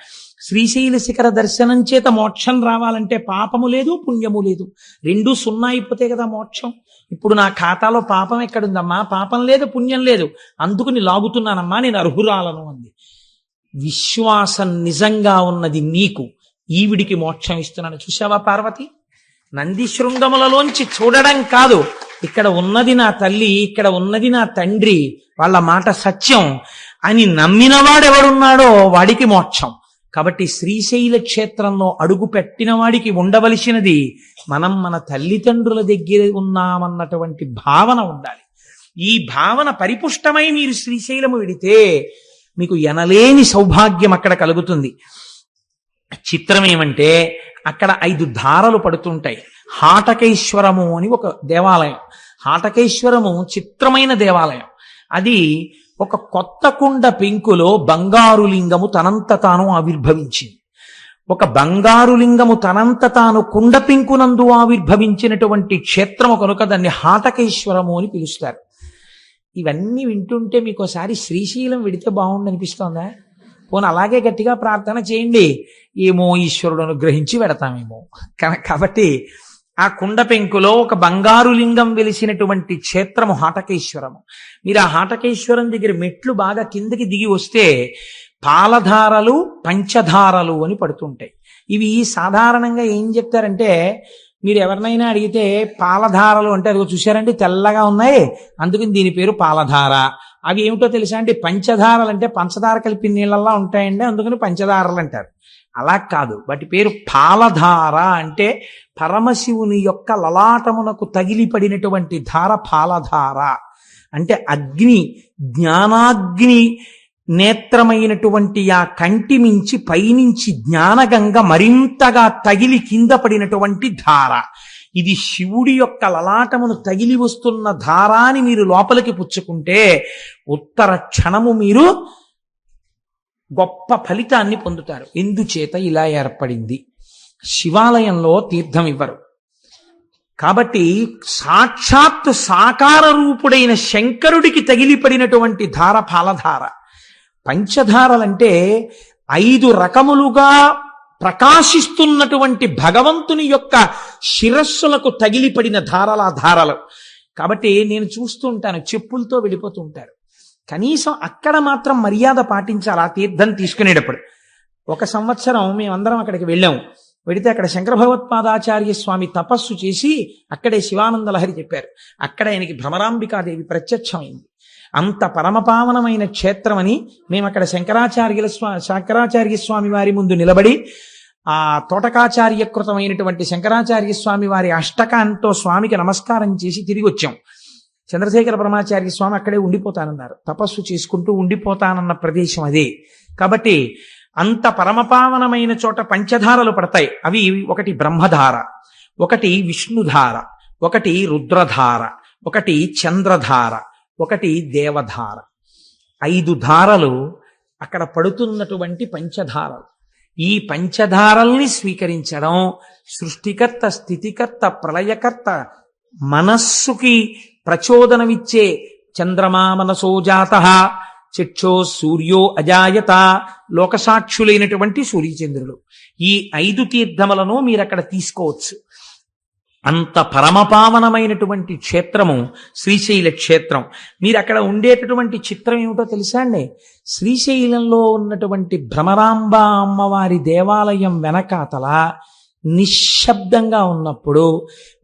శ్రీశైల శిఖర దర్శనం చేత మోక్షం రావాలంటే పాపము లేదు పుణ్యము లేదు, రెండూ సున్నా అయిపోతే కదా మోక్షం. ఇప్పుడు నా ఖాతాలో పాపం ఎక్కడుందమ్మా, పాపం లేదు పుణ్యం లేదు, అందుకుని లాగుతున్నానమ్మా, నేను అర్హురాలను అంది. విశ్వాసం నిజంగా ఉన్నది నీకు, ఈవిడికి మోక్షం ఇస్తున్నాను. చూశావా పార్వతి, నంది శృంగములలోంచి చూడడం కాదు, ఇక్కడ ఉన్నది నా తల్లి, ఇక్కడ ఉన్నది నా తండ్రి, వాళ్ళ మాట సత్యం అని నమ్మినవాడెవడున్నాడో వాడికి మోక్షం. కాబట్టి శ్రీశైల క్షేత్రంలో అడుగు పెట్టిన వాడికి ఉండవలసినది, మనం మన తల్లిదండ్రుల దగ్గర ఉన్నామన్నటువంటి భావన ఉండాలి. ఈ భావన పరిపుష్టమై మీరు శ్రీశైలము వెడితే మీకు ఎనలేని సౌభాగ్యం అక్కడ కలుగుతుంది. చిత్రం ఏమంటే, అక్కడ 5 ధారలు పడుతుంటాయి. హాటకేశ్వరము అని ఒక దేవాలయం. హాటకేశ్వరము చిత్రమైన దేవాలయం. అది ఒక కొత్త కుండ పెంకులో బంగారు లింగము తనంత తాను ఆవిర్భవించింది. ఒక బంగారు లింగము తనంత తాను కుండ పెంకునందు ఆవిర్భవించినటువంటి క్షేత్రము కనుక దాన్ని హాటకేశ్వరము అని పిలుస్తారు. ఇవన్నీ వింటుంటే మీకు ఒకసారి శ్రీశైలం వెడితే బాగుండనిపిస్తోందా? పోనీ అలాగే గట్టిగా ప్రార్థన చేయండి, ఏమో ఈశ్వరుడు అనుగ్రహించి వెడతామేమో. కాబట్టి ఆ కుండ పెంకులో ఒక బంగారు లింగం వెలిసినటువంటి క్షేత్రము హాటకేశ్వరము. మీరు ఆ హాటకేశ్వరం దగ్గర మెట్లు బాగా కిందకి దిగి వస్తే పాలధారలు పంచధారలు అని పడుతుంటాయి. ఇవి సాధారణంగా ఏం చెప్తారంటే, మీరు ఎవరినైనా అడిగితే పాలధారలు అంటే అదిగో చూశారంటే తెల్లగా ఉన్నాయి, అందుకని దీని పేరు పాలధార. అవి ఏమిటో తెలుసా అంటే, పంచధారలు అంటే పంచదార కలిపిన నీళ్ళల్లా ఉంటాయండి, అందుకని పంచదారలు అంటారు. అలా కాదు, వాటి పేరు పాలధార. అంటే పరమశివుని యొక్క లలాటమునకు తగిలిపడినటువంటి ధార పాలధార. అంటే అగ్ని, జ్ఞానాగ్ని నేత్రమైనటువంటి ఆ కంటి మించి పైనుంచి జ్ఞానగంగ మరింతగా తగిలి కింద పడినటువంటి ధార. ఇది శివుడి యొక్క లలాటమును తగిలి వస్తున్న ధారాని మీరు లోపలికి పుచ్చుకుంటే ఉత్తర క్షణము మీరు గొప్ప ఫలితాన్ని పొందుతారు. ఎందుచేత ఇలా ఏర్పడింది? శివాలయంలో తీర్థం ఇవ్వరు కాబట్టి సాక్షాత్తు సాకార రూపుడైన శంకరుడికి తగిలిపడినటువంటి ధార పాలధార. పంచధారలంటే 5 రకములుగా ప్రకాశిస్తున్నటువంటి భగవంతుని యొక్క శిరస్సులకు తగిలిపడిన ధారలు. కాబట్టి నేను చూస్తూ ఉంటాను, చెప్పులతో వెళ్ళిపోతూ ఉంటారు. కనీసం అక్కడ మాత్రం మర్యాద పాటించాలి ఆ తీర్థం తీసుకునేటప్పుడు. ఒక సంవత్సరం మేమందరం అక్కడికి వెళ్ళాము. వెడితే అక్కడ శంకర భగవత్పాదాచార్య స్వామి తపస్సు చేసి అక్కడే శివానంద లహరి చెప్పారు. అక్కడ ఆయనకి భ్రమరాంబికాదేవి ప్రత్యక్షమైంది. అంత పరమపావనమైన క్షేత్రం అని మేము అక్కడ శంకరాచార్య స్వామి వారి ముందు నిలబడి ఆ తోటకాచార్యకృతమైనటువంటి శంకరాచార్య స్వామి వారి అష్టకాంతో స్వామికి నమస్కారం చేసి తిరిగి వచ్చాం. చంద్రశేఖర పరమాచార్య స్వామి అక్కడే ఉండిపోతానన్నారు. తపస్సు చేసుకుంటూ ఉండిపోతానన్న ప్రదేశం అదే. కాబట్టి అంత పరమపావనమైన చోట పంచధారలు పడతాయి. అవి ఒకటి బ్రహ్మధార, ఒకటి విష్ణుధార, ఒకటి రుద్రధార, ఒకటి చంద్రధార, ఒకటి దేవధార. 5 ధారలు అక్కడ పడుతున్నటువంటి పంచధారలు. ఈ పంచధారల్ని స్వీకరించడం సృష్టికర్త, స్థితికర్త, ప్రళయకర్త, మనస్సుకి ప్రచోదనమిచ్చే చంద్రమా మనసో జాతః చక్షో సూర్యో అజాయత, లోకసాక్షులైనటువంటి సూర్యచంద్రులు. ఈ 5 తీర్థములను మీరు అక్కడ తీసుకోవచ్చు. అంత పరమపావనమైనటువంటి క్షేత్రము శ్రీశైల క్షేత్రం. మీరు అక్కడ ఉండేటటువంటి చిత్రం ఏమిటో తెలుసా అండి? శ్రీశైలంలో ఉన్నటువంటి భ్రమరాంబ అమ్మవారి దేవాలయం వెనకాతల నిశ్శబ్దంగా ఉన్నప్పుడు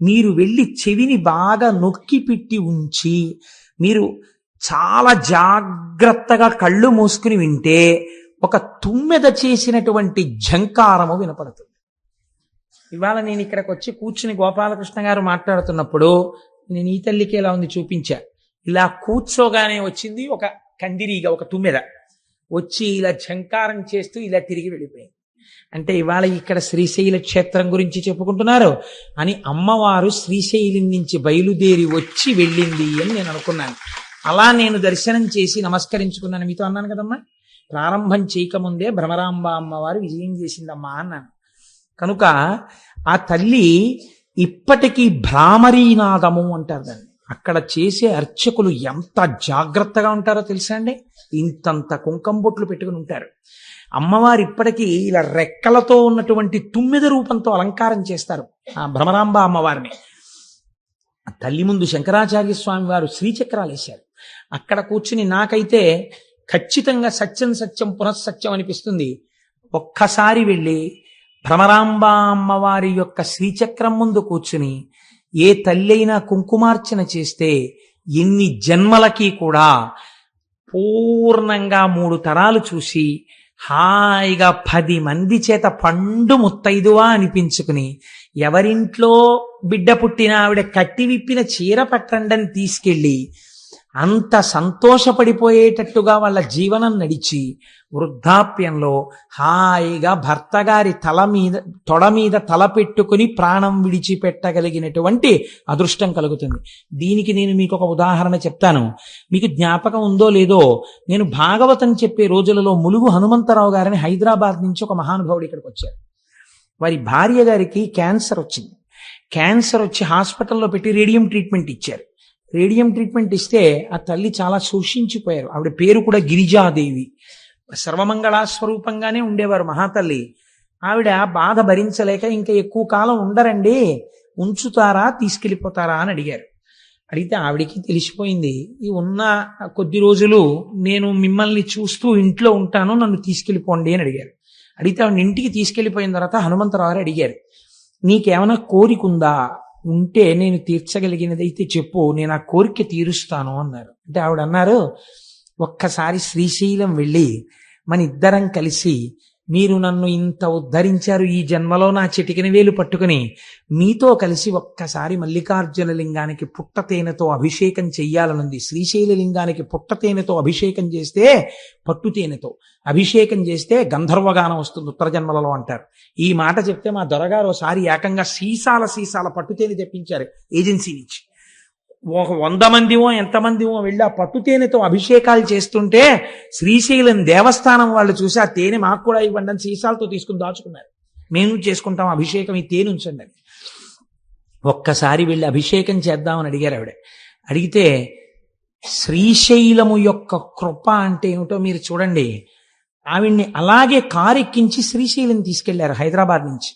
మీరు వెళ్ళి చెవిని బాగా నొక్కి పెట్టి ఉంచి మీరు చాలా జాగ్రత్తగా కళ్ళు మూసుకుని వింటే ఒక తుమ్మెద చేసినటువంటి ఝంకారము వినపడుతుంది. ఇవాళ నేను ఇక్కడికి వచ్చి కూర్చుని గోపాలకృష్ణ గారు మాట్లాడుతున్నప్పుడు నేను ఈ తల్లికి ఎలా ఉంది చూపించా. ఇలా కూర్చోగానే వచ్చింది ఒక కందిరీగ, ఒక తుమ్మెద వచ్చి ఇలా ఝంకారం చేస్తూ ఇలా తిరిగి వెళ్ళిపోయింది. అంటే ఇవాళ ఇక్కడ శ్రీశైల క్షేత్రం గురించి చెప్పుకుంటున్నారు అని అమ్మవారు శ్రీశైలం నుంచి బయలుదేరి వచ్చి వెళ్ళింది అని నేను అనుకున్నాను. అలా నేను దర్శనం చేసి నమస్కరించుకున్నాను. మీతో అన్నాను కదమ్మా, ప్రారంభం చేయకముందే భ్రమరాంబ అమ్మవారు విజయం చేసిందమ్మా అన్నాను. కనుక ఆ తల్లి ఇప్పటికీ భ్రామరీనాదము అంటారు దాన్ని. అక్కడ చేసే అర్చకులు ఎంత జాగ్రత్తగా ఉంటారో తెలుసా అండి? ఇంతంత కుంకం బొట్లు పెట్టుకుని ఉంటారు. అమ్మవారు ఇప్పటికీ ఇలా రెక్కలతో ఉన్నటువంటి తుమ్మెద రూపంతో అలంకారం చేస్తారు ఆ భ్రమరాంబ అమ్మవారిని. తల్లి ముందు శంకరాచార్య స్వామి వారు శ్రీచక్రాలు వేశారు. అక్కడ కూర్చుని నాకైతే ఖచ్చితంగా సత్యం సత్యం పునఃసత్యం అనిపిస్తుంది. ఒక్కసారి వెళ్ళి భ్రమరాంబ అమ్మవారి యొక్క శ్రీచక్రం ముందు కూర్చుని ఏ తల్లి అయినా కుంకుమార్చన చేస్తే ఎన్ని జన్మలకి కూడా పూర్ణంగా 3 తరాలు చూసి హాయిగా 10 మంది చేత పండు ముత్తైదువా అనిపించుకుని ఎవరింట్లో బిడ్డ పుట్టిన ఆవిడ కట్టి విప్పిన చీర పట్టండని తీసుకెళ్ళి అంత సంతోషపడిపోయేటట్టుగా వాళ్ళ జీవనం నడిచి వృద్ధాప్యంలో హాయిగా భర్త గారి తొడ మీద తల పెట్టుకుని ప్రాణం విడిచిపెట్టగలిగినటువంటి అదృష్టం కలుగుతుంది. దీనికి నేను మీకు ఒక ఉదాహరణ చెప్తాను. మీకు జ్ఞాపకం ఉందో లేదో, నేను భాగవతం చెప్పే రోజులలో ములుగు హనుమంతరావు గారిని హైదరాబాద్ నుంచి ఒక మహానుభావుడు ఇక్కడికి వచ్చారు. వారి భార్య గారికి క్యాన్సర్ వచ్చింది. క్యాన్సర్ వచ్చి హాస్పిటల్లో పెట్టి రేడియం ట్రీట్మెంట్ ఇచ్చారు. రేడియం ట్రీట్మెంట్ ఇస్తే ఆ తల్లి చాలా శోషించిపోయారు. ఆవిడ పేరు కూడా గిరిజాదేవి. సర్వమంగళా స్వరూపంగానే ఉండేవారు మహాతల్లి. ఆవిడ బాధ భరించలేక ఇంకా ఎక్కువ కాలం ఉండరండి, ఉంచుతారా తీసుకెళ్ళిపోతారా అని అడిగారు. అడిగితే ఆవిడికి తెలిసిపోయింది, ఈ ఉన్న కొద్ది రోజులు నేను మిమ్మల్ని చూస్తూ ఇంట్లో ఉంటాను, నన్ను తీసుకెళ్ళిపోండి అని అడిగారు. అడిగితే ఆవిడ ఇంటికి తీసుకెళ్ళిపోయిన తర్వాత హనుమంతరావు గారు అడిగారు, నీకేమైనా కోరిక ఉందా? ఉంటే నేను తీర్చగలిగినదైతే చెప్పు, నేను ఆ కోరిక తీరుస్తాను అన్నారు. అంటే ఆవిడ అన్నారు, ఒక్కసారి శ్రీశైలం వెళ్ళి మన ఇద్దరం కలిసి మీరు నన్ను ఇంత ఉద్ధరించారు, ఈ జన్మలో నా చిటికిన వేలు పట్టుకుని మీతో కలిసి ఒక్కసారి మల్లికార్జున లింగానికి పుట్టతేనెతో అభిషేకం చెయ్యాలనుంది. శ్రీశైల లింగానికి పుట్టతేనెతో అభిషేకం చేస్తే, పట్టుతేనెతో అభిషేకం చేస్తే గంధర్వగానం వస్తుంది ఉత్తర జన్మలలో అంటారు. ఈ మాట చెప్తే మా దొరగారు ఒకసారి ఏకంగా సీసాల పట్టుతేనె తెప్పించారు ఏజెన్సీ నుంచి. 100 మందివో ఎంతమందివో వెళ్ళి ఆ పట్టుతేనెతో అభిషేకాలు చేస్తుంటే శ్రీశైలం దేవస్థానం వాళ్ళు చూసి ఆ తేనె మాకు కూడా ఇవ్వండి అని సీసాలతో తీసుకుని దాచుకున్నారు. మేము చేసుకుంటాం అభిషేకం, ఈ తేనె ఉంచండి అని. ఒక్కసారి వెళ్ళి అభిషేకం చేద్దామని అడిగారు ఆవిడ. అడిగితే శ్రీశైలము యొక్క కృప అంటే ఏమిటో మీరు చూడండి. ఆవిడ్ని అలాగే కారెక్కించి శ్రీశైలం తీసుకెళ్లారు హైదరాబాద్ నుంచి.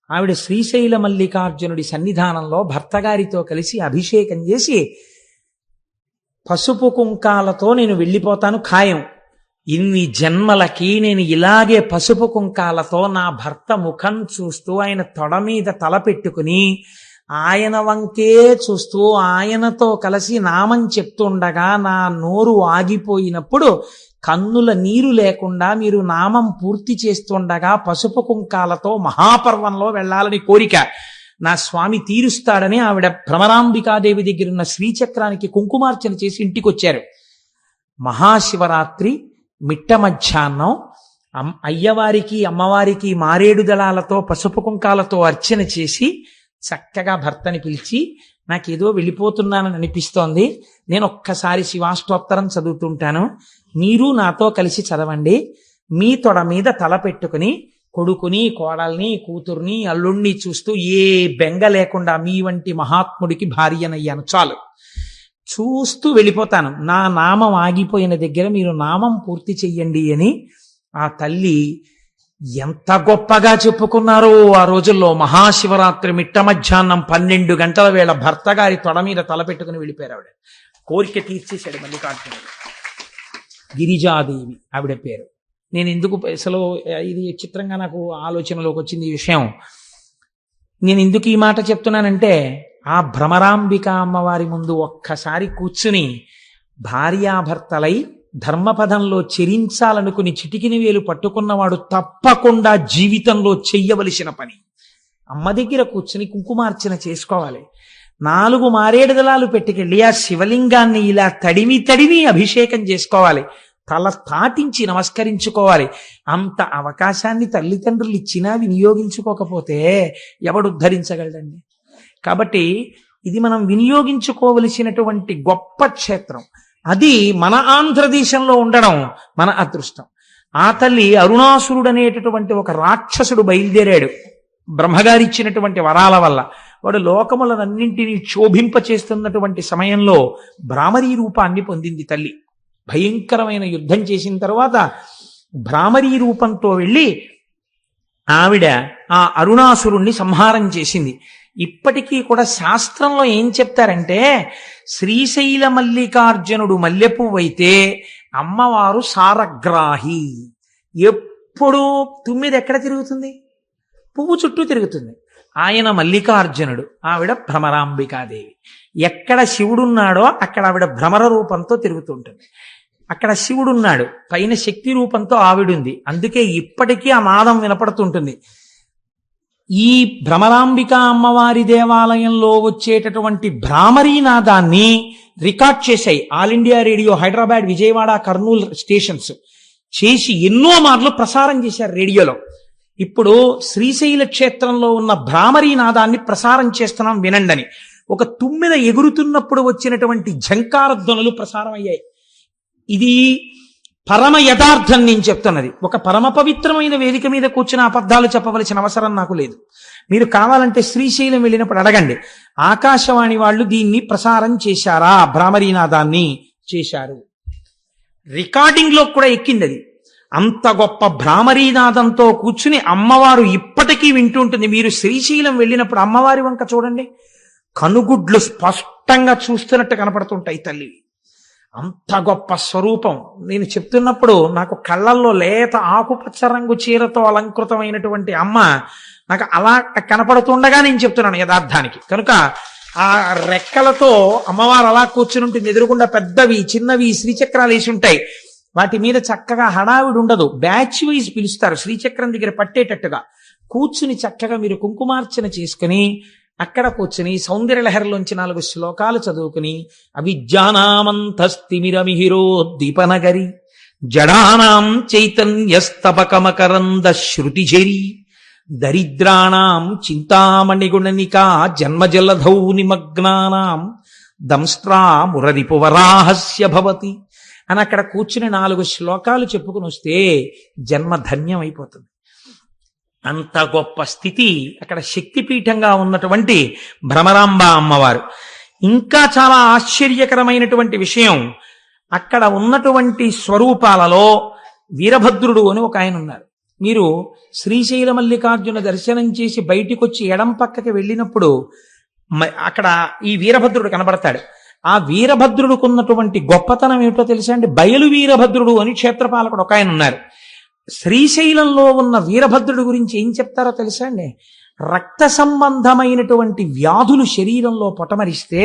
ఆవిడ శ్రీశైల మల్లికార్జునుడి సన్నిధానంలో భర్త గారితో కలిసి అభిషేకం చేసి, పసుపు కుంకాలతో నేను వెళ్ళిపోతాను ఖాయం, ఇన్ని జన్మలకి నేను ఇలాగే పసుపు కుంకాలతో నా భర్త ముఖం చూస్తూ ఆయన తొడ మీద తల పెట్టుకుని ఆయన వంకే చూస్తూ ఆయనతో కలిసి నామం చెప్తుండగా నా నోరు ఆగిపోయినప్పుడు కన్నుల నీరు లేకుండా మీరు నామం పూర్తి చేస్తుండగా పసుపు కుంకాలతో మహాపర్వంలో వెళ్ళాలని కోరిక నా స్వామి తీరుస్తాడని ఆవిడ భ్రమరాంబికాదేవి దగ్గరున్న శ్రీచక్రానికి కుంకుమార్చన చేసి ఇంటికి వచ్చారు. మహాశివరాత్రి మిట్ట మధ్యాహ్నం అయ్యవారికి అమ్మవారికి మారేడు దళాలతో పసుపు కుంకాలతో అర్చన చేసి చక్కగా భర్తని పిలిచి, నాకేదో వెళ్ళిపోతున్నానని అనిపిస్తోంది, నేను ఒక్కసారి శివాష్టోత్తరం చదువుతుంటాను, మీరు నాతో కలిసి చదవండి, మీ తొడ మీద తల పెట్టుకుని కొడుకుని కోడల్ని కూతుర్ని అల్లుణ్ణి చూస్తూ ఏ బెంగ లేకుండా మీ వంటి మహాత్ముడికి భార్యనయ్యాను, చాలు, చూస్తూ వెళ్ళిపోతాను, నా నామం ఆగిపోయిన దగ్గర మీరు నామం పూర్తి చెయ్యండి అని ఆ తల్లి ఎంత గొప్పగా చెప్పుకున్నారో ఆ రోజుల్లో. మహాశివరాత్రి మిట్ట మధ్యాహ్నం 12 గంటల వేళ భర్త గారి తొడ మీద తలపెట్టుకుని వెళ్ళిపోయారు. ఆవిడ కోరిక తీర్చేశాడు మల్లికార్జునుడు. గిరిజాదేవి ఆవిడ పేరు. నేను ఎందుకు అసలు ఇది చిత్రంగా నాకు ఆలోచనలోకి వచ్చింది ఈ విషయం. నేను ఎందుకు ఈ మాట చెప్తున్నానంటే, ఆ భ్రమరాంబిక అమ్మవారి ముందు ఒక్కసారి కూర్చుని భార్యాభర్తలై ధర్మపదంలో చెరించాలనుకుని చిటికిన వేలు పట్టుకున్నవాడు తప్పకుండా జీవితంలో చెయ్యవలసిన పని అమ్మ దగ్గర కూర్చుని కుంకుమార్చన చేసుకోవాలి. 4 మారేడు దళాలు పెట్టుకెళ్ళి ఆ శివలింగాన్ని ఇలా తడిమి అభిషేకం చేసుకోవాలి, తల తాటించి నమస్కరించుకోవాలి. అంత అవకాశాన్ని తల్లిదండ్రులు ఇచ్చినా వినియోగించుకోకపోతే ఎవడు ఉద్ధరించగలడండి? కాబట్టి ఇది మనం వినియోగించుకోవలసినటువంటి గొప్ప క్షేత్రం. అది మన ఆంధ్రదేశంలో ఉండడం మన అదృష్టం. ఆ తల్లి అరుణాసురుడు అనేటటువంటి ఒక రాక్షసుడు బయలుదేరాడు బ్రహ్మగారిచ్చినటువంటి వరాల వల్ల. వాడు లోకములనన్నింటినీ క్షోభింప చేస్తున్నటువంటి సమయంలో భ్రామరీ రూపాన్ని పొందింది తల్లి. భయంకరమైన యుద్ధం చేసిన తర్వాత భ్రామరీ రూపంతో వెళ్ళి ఆవిడ ఆ అరుణాసురుణ్ణి సంహారం చేసింది. ఇప్పటికీ కూడా శాస్త్రంలో ఏం చెప్తారంటే, శ్రీశైల మల్లికార్జునుడు మల్లెపువ్వైతే అమ్మవారు సారగ్రాహి. ఎప్పుడు తుమ్మిది ఎక్కడ తిరుగుతుంది? పువ్వు చుట్టూ తిరుగుతుంది. ఆయన మల్లికార్జునుడు, ఆవిడ భ్రమరాంబికాదేవి. ఎక్కడ శివుడున్నాడో అక్కడ ఆవిడ భ్రమర రూపంతో తిరుగుతుంటుంది. అక్కడ శివుడున్నాడు, పైన శక్తి రూపంతో ఆవిడుంది. అందుకే ఇప్పటికీ ఆ నాదం వినపడుతుంటుంది. ఈ భ్రమరాంబిక అమ్మవారి దేవాలయంలో వచ్చేటటువంటి భ్రామరీ నాదాన్ని రికార్డ్ చేశాయి all India radio, Hyderabad, Vijayawada, Kurnool stations చేసి ఎన్నో మార్లు ప్రసారం చేశారు రేడియోలో. ఇప్పుడు శ్రీశైల క్షేత్రంలో ఉన్న భ్రామరీ నాదాన్ని ప్రసారం చేస్తున్నాం వినండని. ఒక తుమ్మెద ఎగురుతున్నప్పుడు వచ్చినటువంటి ఝంకార ధ్వనులు ప్రసారం అయ్యాయి. ఇది పరమ యథార్థం నేను చెప్తున్నది. ఒక పరమ పవిత్రమైన వేదిక మీద కూర్చుని అబద్ధాలు చెప్పవలసిన అవసరం నాకు లేదు. మీరు కావాలంటే శ్రీశైలం వెళ్ళినప్పుడు అడగండి, ఆకాశవాణి వాళ్ళు దీన్ని ప్రసారం చేశారా? భ్రామరీనాదాన్ని చేశారు. రికార్డింగ్ లో కూడా ఎక్కింది అది. అంత గొప్ప భ్రామరీనాదంతో కూర్చుని అమ్మవారు ఇప్పటికీ వింటుంటుంది. మీరు శ్రీశైలం వెళ్ళినప్పుడు అమ్మవారి వంక చూడండి, కనుగుడ్లు స్పష్టంగా చూస్తున్నట్టు కనపడుతుంటాయి తల్లి. అంత గొప్ప స్వరూపం. నేను చెప్తున్నప్పుడు నాకు కళ్ళల్లో లేత ఆకుపచ్చ రంగు చీరతో అలంకృతమైనటువంటి అమ్మ నాకు అలా కనపడుతుండగా నేను చెప్తున్నాను యథార్థానికి. కనుక ఆ రెక్కలతో అమ్మవారు అలా కూర్చుని ఉంటుంది. ఎదురుగుండా పెద్దవి చిన్నవి శ్రీచక్రాలు వేసి ఉంటాయి. వాటి మీద చక్కగా హడావిడి ఉండదు. బ్యాచ్ వైజ్ పిలుస్తారు శ్రీచక్రం దగ్గర పట్టేటట్టుగా. కూర్చుని చక్కగా మీరు కుంకుమార్చన చేసుకుని అక్కడ కూర్చుని సౌందర్యలహరిలోంచి 4 శ్లోకాలు చదువుకుని, అవిద్యానామంతస్తిమిరమిహిరో దీపనగరి జడానాం చైతన్యస్తబకమకరంద శృతిజరి దరిద్రాణం చింతామణిగుణనికా జన్మజలధౌ నిమగ్నానాం దంస్ట్రా మురరిపువరాహస్య భవతి అని అక్కడ కూర్చుని 4 శ్లోకాలు చెప్పుకుని వస్తే జన్మ ధన్యం అయిపోతుంది. అంత గొప్ప స్థితి అక్కడ శక్తిపీఠంగా ఉన్నటువంటి భ్రమరాంబ అమ్మవారు. ఇంకా చాలా ఆశ్చర్యకరమైనటువంటి విషయం, అక్కడ ఉన్నటువంటి స్వరూపాలలో వీరభద్రుడు అని ఒక ఆయన ఉన్నారు. మీరు శ్రీశైల మల్లికార్జున దర్శనం చేసి బయటికి వచ్చి ఎడం పక్కకి వెళ్ళినప్పుడు అక్కడ ఈ వీరభద్రుడు కనబడతాడు. ఆ వీరభద్రుడికి ఉన్నటువంటి గొప్పతనం ఏమిటో తెలుసా అండి? బయలు వీరభద్రుడు అని క్షేత్రపాలకుడు ఒక ఆయన ఉన్నారు. శ్రీశైలంలో ఉన్న వీరభద్రుడి గురించి ఏం చెప్తారో తెలుసా అండి? రక్త సంబంధమైనటువంటి వ్యాధులు శరీరంలో పొటమరిస్తే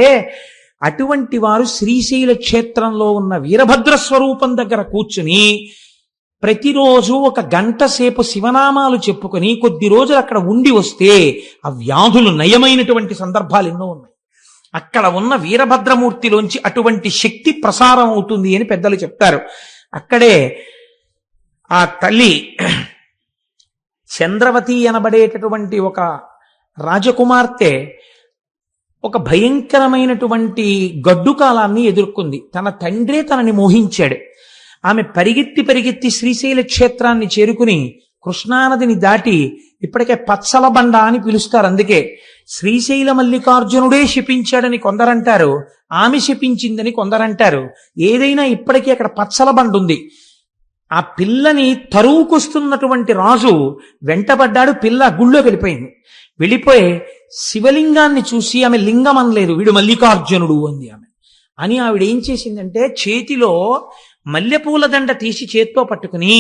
అటువంటి వారు శ్రీశైల క్షేత్రంలో ఉన్న వీరభద్ర స్వరూపం దగ్గర కూర్చుని ప్రతిరోజు 1 గంట సేపు శివనామాలు చెప్పుకొని కొద్ది రోజులు అక్కడ ఉండి వస్తే ఆ వ్యాధులు నయమైనటువంటి సందర్భాలు ఎన్నో ఉన్నాయి. అక్కడ ఉన్న వీరభద్రమూర్తిలోంచి అటువంటి శక్తి ప్రసారం అవుతుంది అని పెద్దలు చెప్తారు. అక్కడే ఆ తల్లి చంద్రవతి అనబడేటటువంటి ఒక రాజకుమార్తె ఒక భయంకరమైనటువంటి గడ్డు కాలాన్ని ఎదుర్కొంది. తన తండ్రే తనని మోహించాడు. ఆమె పరిగెత్తి శ్రీశైల క్షేత్రాన్ని చేరుకుని కృష్ణానదిని దాటి, ఇప్పటికే పచ్చల బండ అని పిలుస్తారు, అందుకే శ్రీశైల మల్లికార్జునుడే శపించాడని కొందరంటారు, ఆమె శపించిందని కొందరంటారు. ఏదైనా ఇప్పటికీ అక్కడ పచ్చల బండ ఉంది. ఆ పిల్లని తరువుకొస్తున్నటువంటి రాజు వెంటబడ్డాడు. పిల్ల గుళ్ళోకి వెళ్ళిపోయి శివలింగాన్ని చూసి ఆమె లింగం అనలేదు, వీడు మల్లికార్జునుడు అంది ఆమె. అని ఆవిడ ఏం చేసిందంటే చేతిలో మల్లెపూల దండ తీసి చేత్తో పట్టుకుని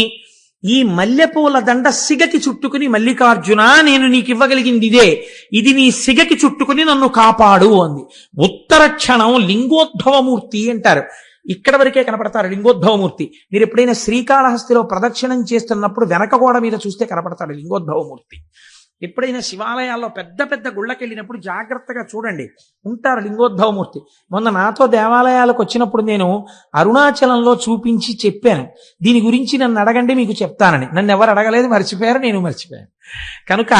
ఈ మల్లెపూల దండ సిగకి చుట్టుకుని, మల్లికార్జున నేను నీకు ఇవ్వగలిగింది ఇదే, ఇది నీ సిగకి చుట్టుకుని నన్ను కాపాడు అంది. ఉత్తర క్షణం లింగోద్భవమూర్తి అంటారు. ఇక్కడ వరకే కనపడతారు లింగోద్భవమూర్తి. మీరు ఎప్పుడైనా శ్రీకాళహస్తిలో ప్రదక్షిణం చేస్తున్నప్పుడు వెనక గోడ మీద చూస్తే కనపడతాడు లింగోద్భవమూర్తి. ఎప్పుడైనా శివాలయాల్లో పెద్ద పెద్ద గుళ్ళకి వెళ్ళినప్పుడు జాగ్రత్తగా చూడండి, ఉంటారు లింగోద్భవమూర్తి. మొన్న నాతో దేవాలయాలకు వచ్చినప్పుడు నేను అరుణాచలంలో చూపించి చెప్పాను, దీని గురించి నన్ను అడగండి మీకు చెప్తానని. నన్ను ఎవరు అడగలేదు, మర్చిపోయారు, నేను మర్చిపోయాను. కనుక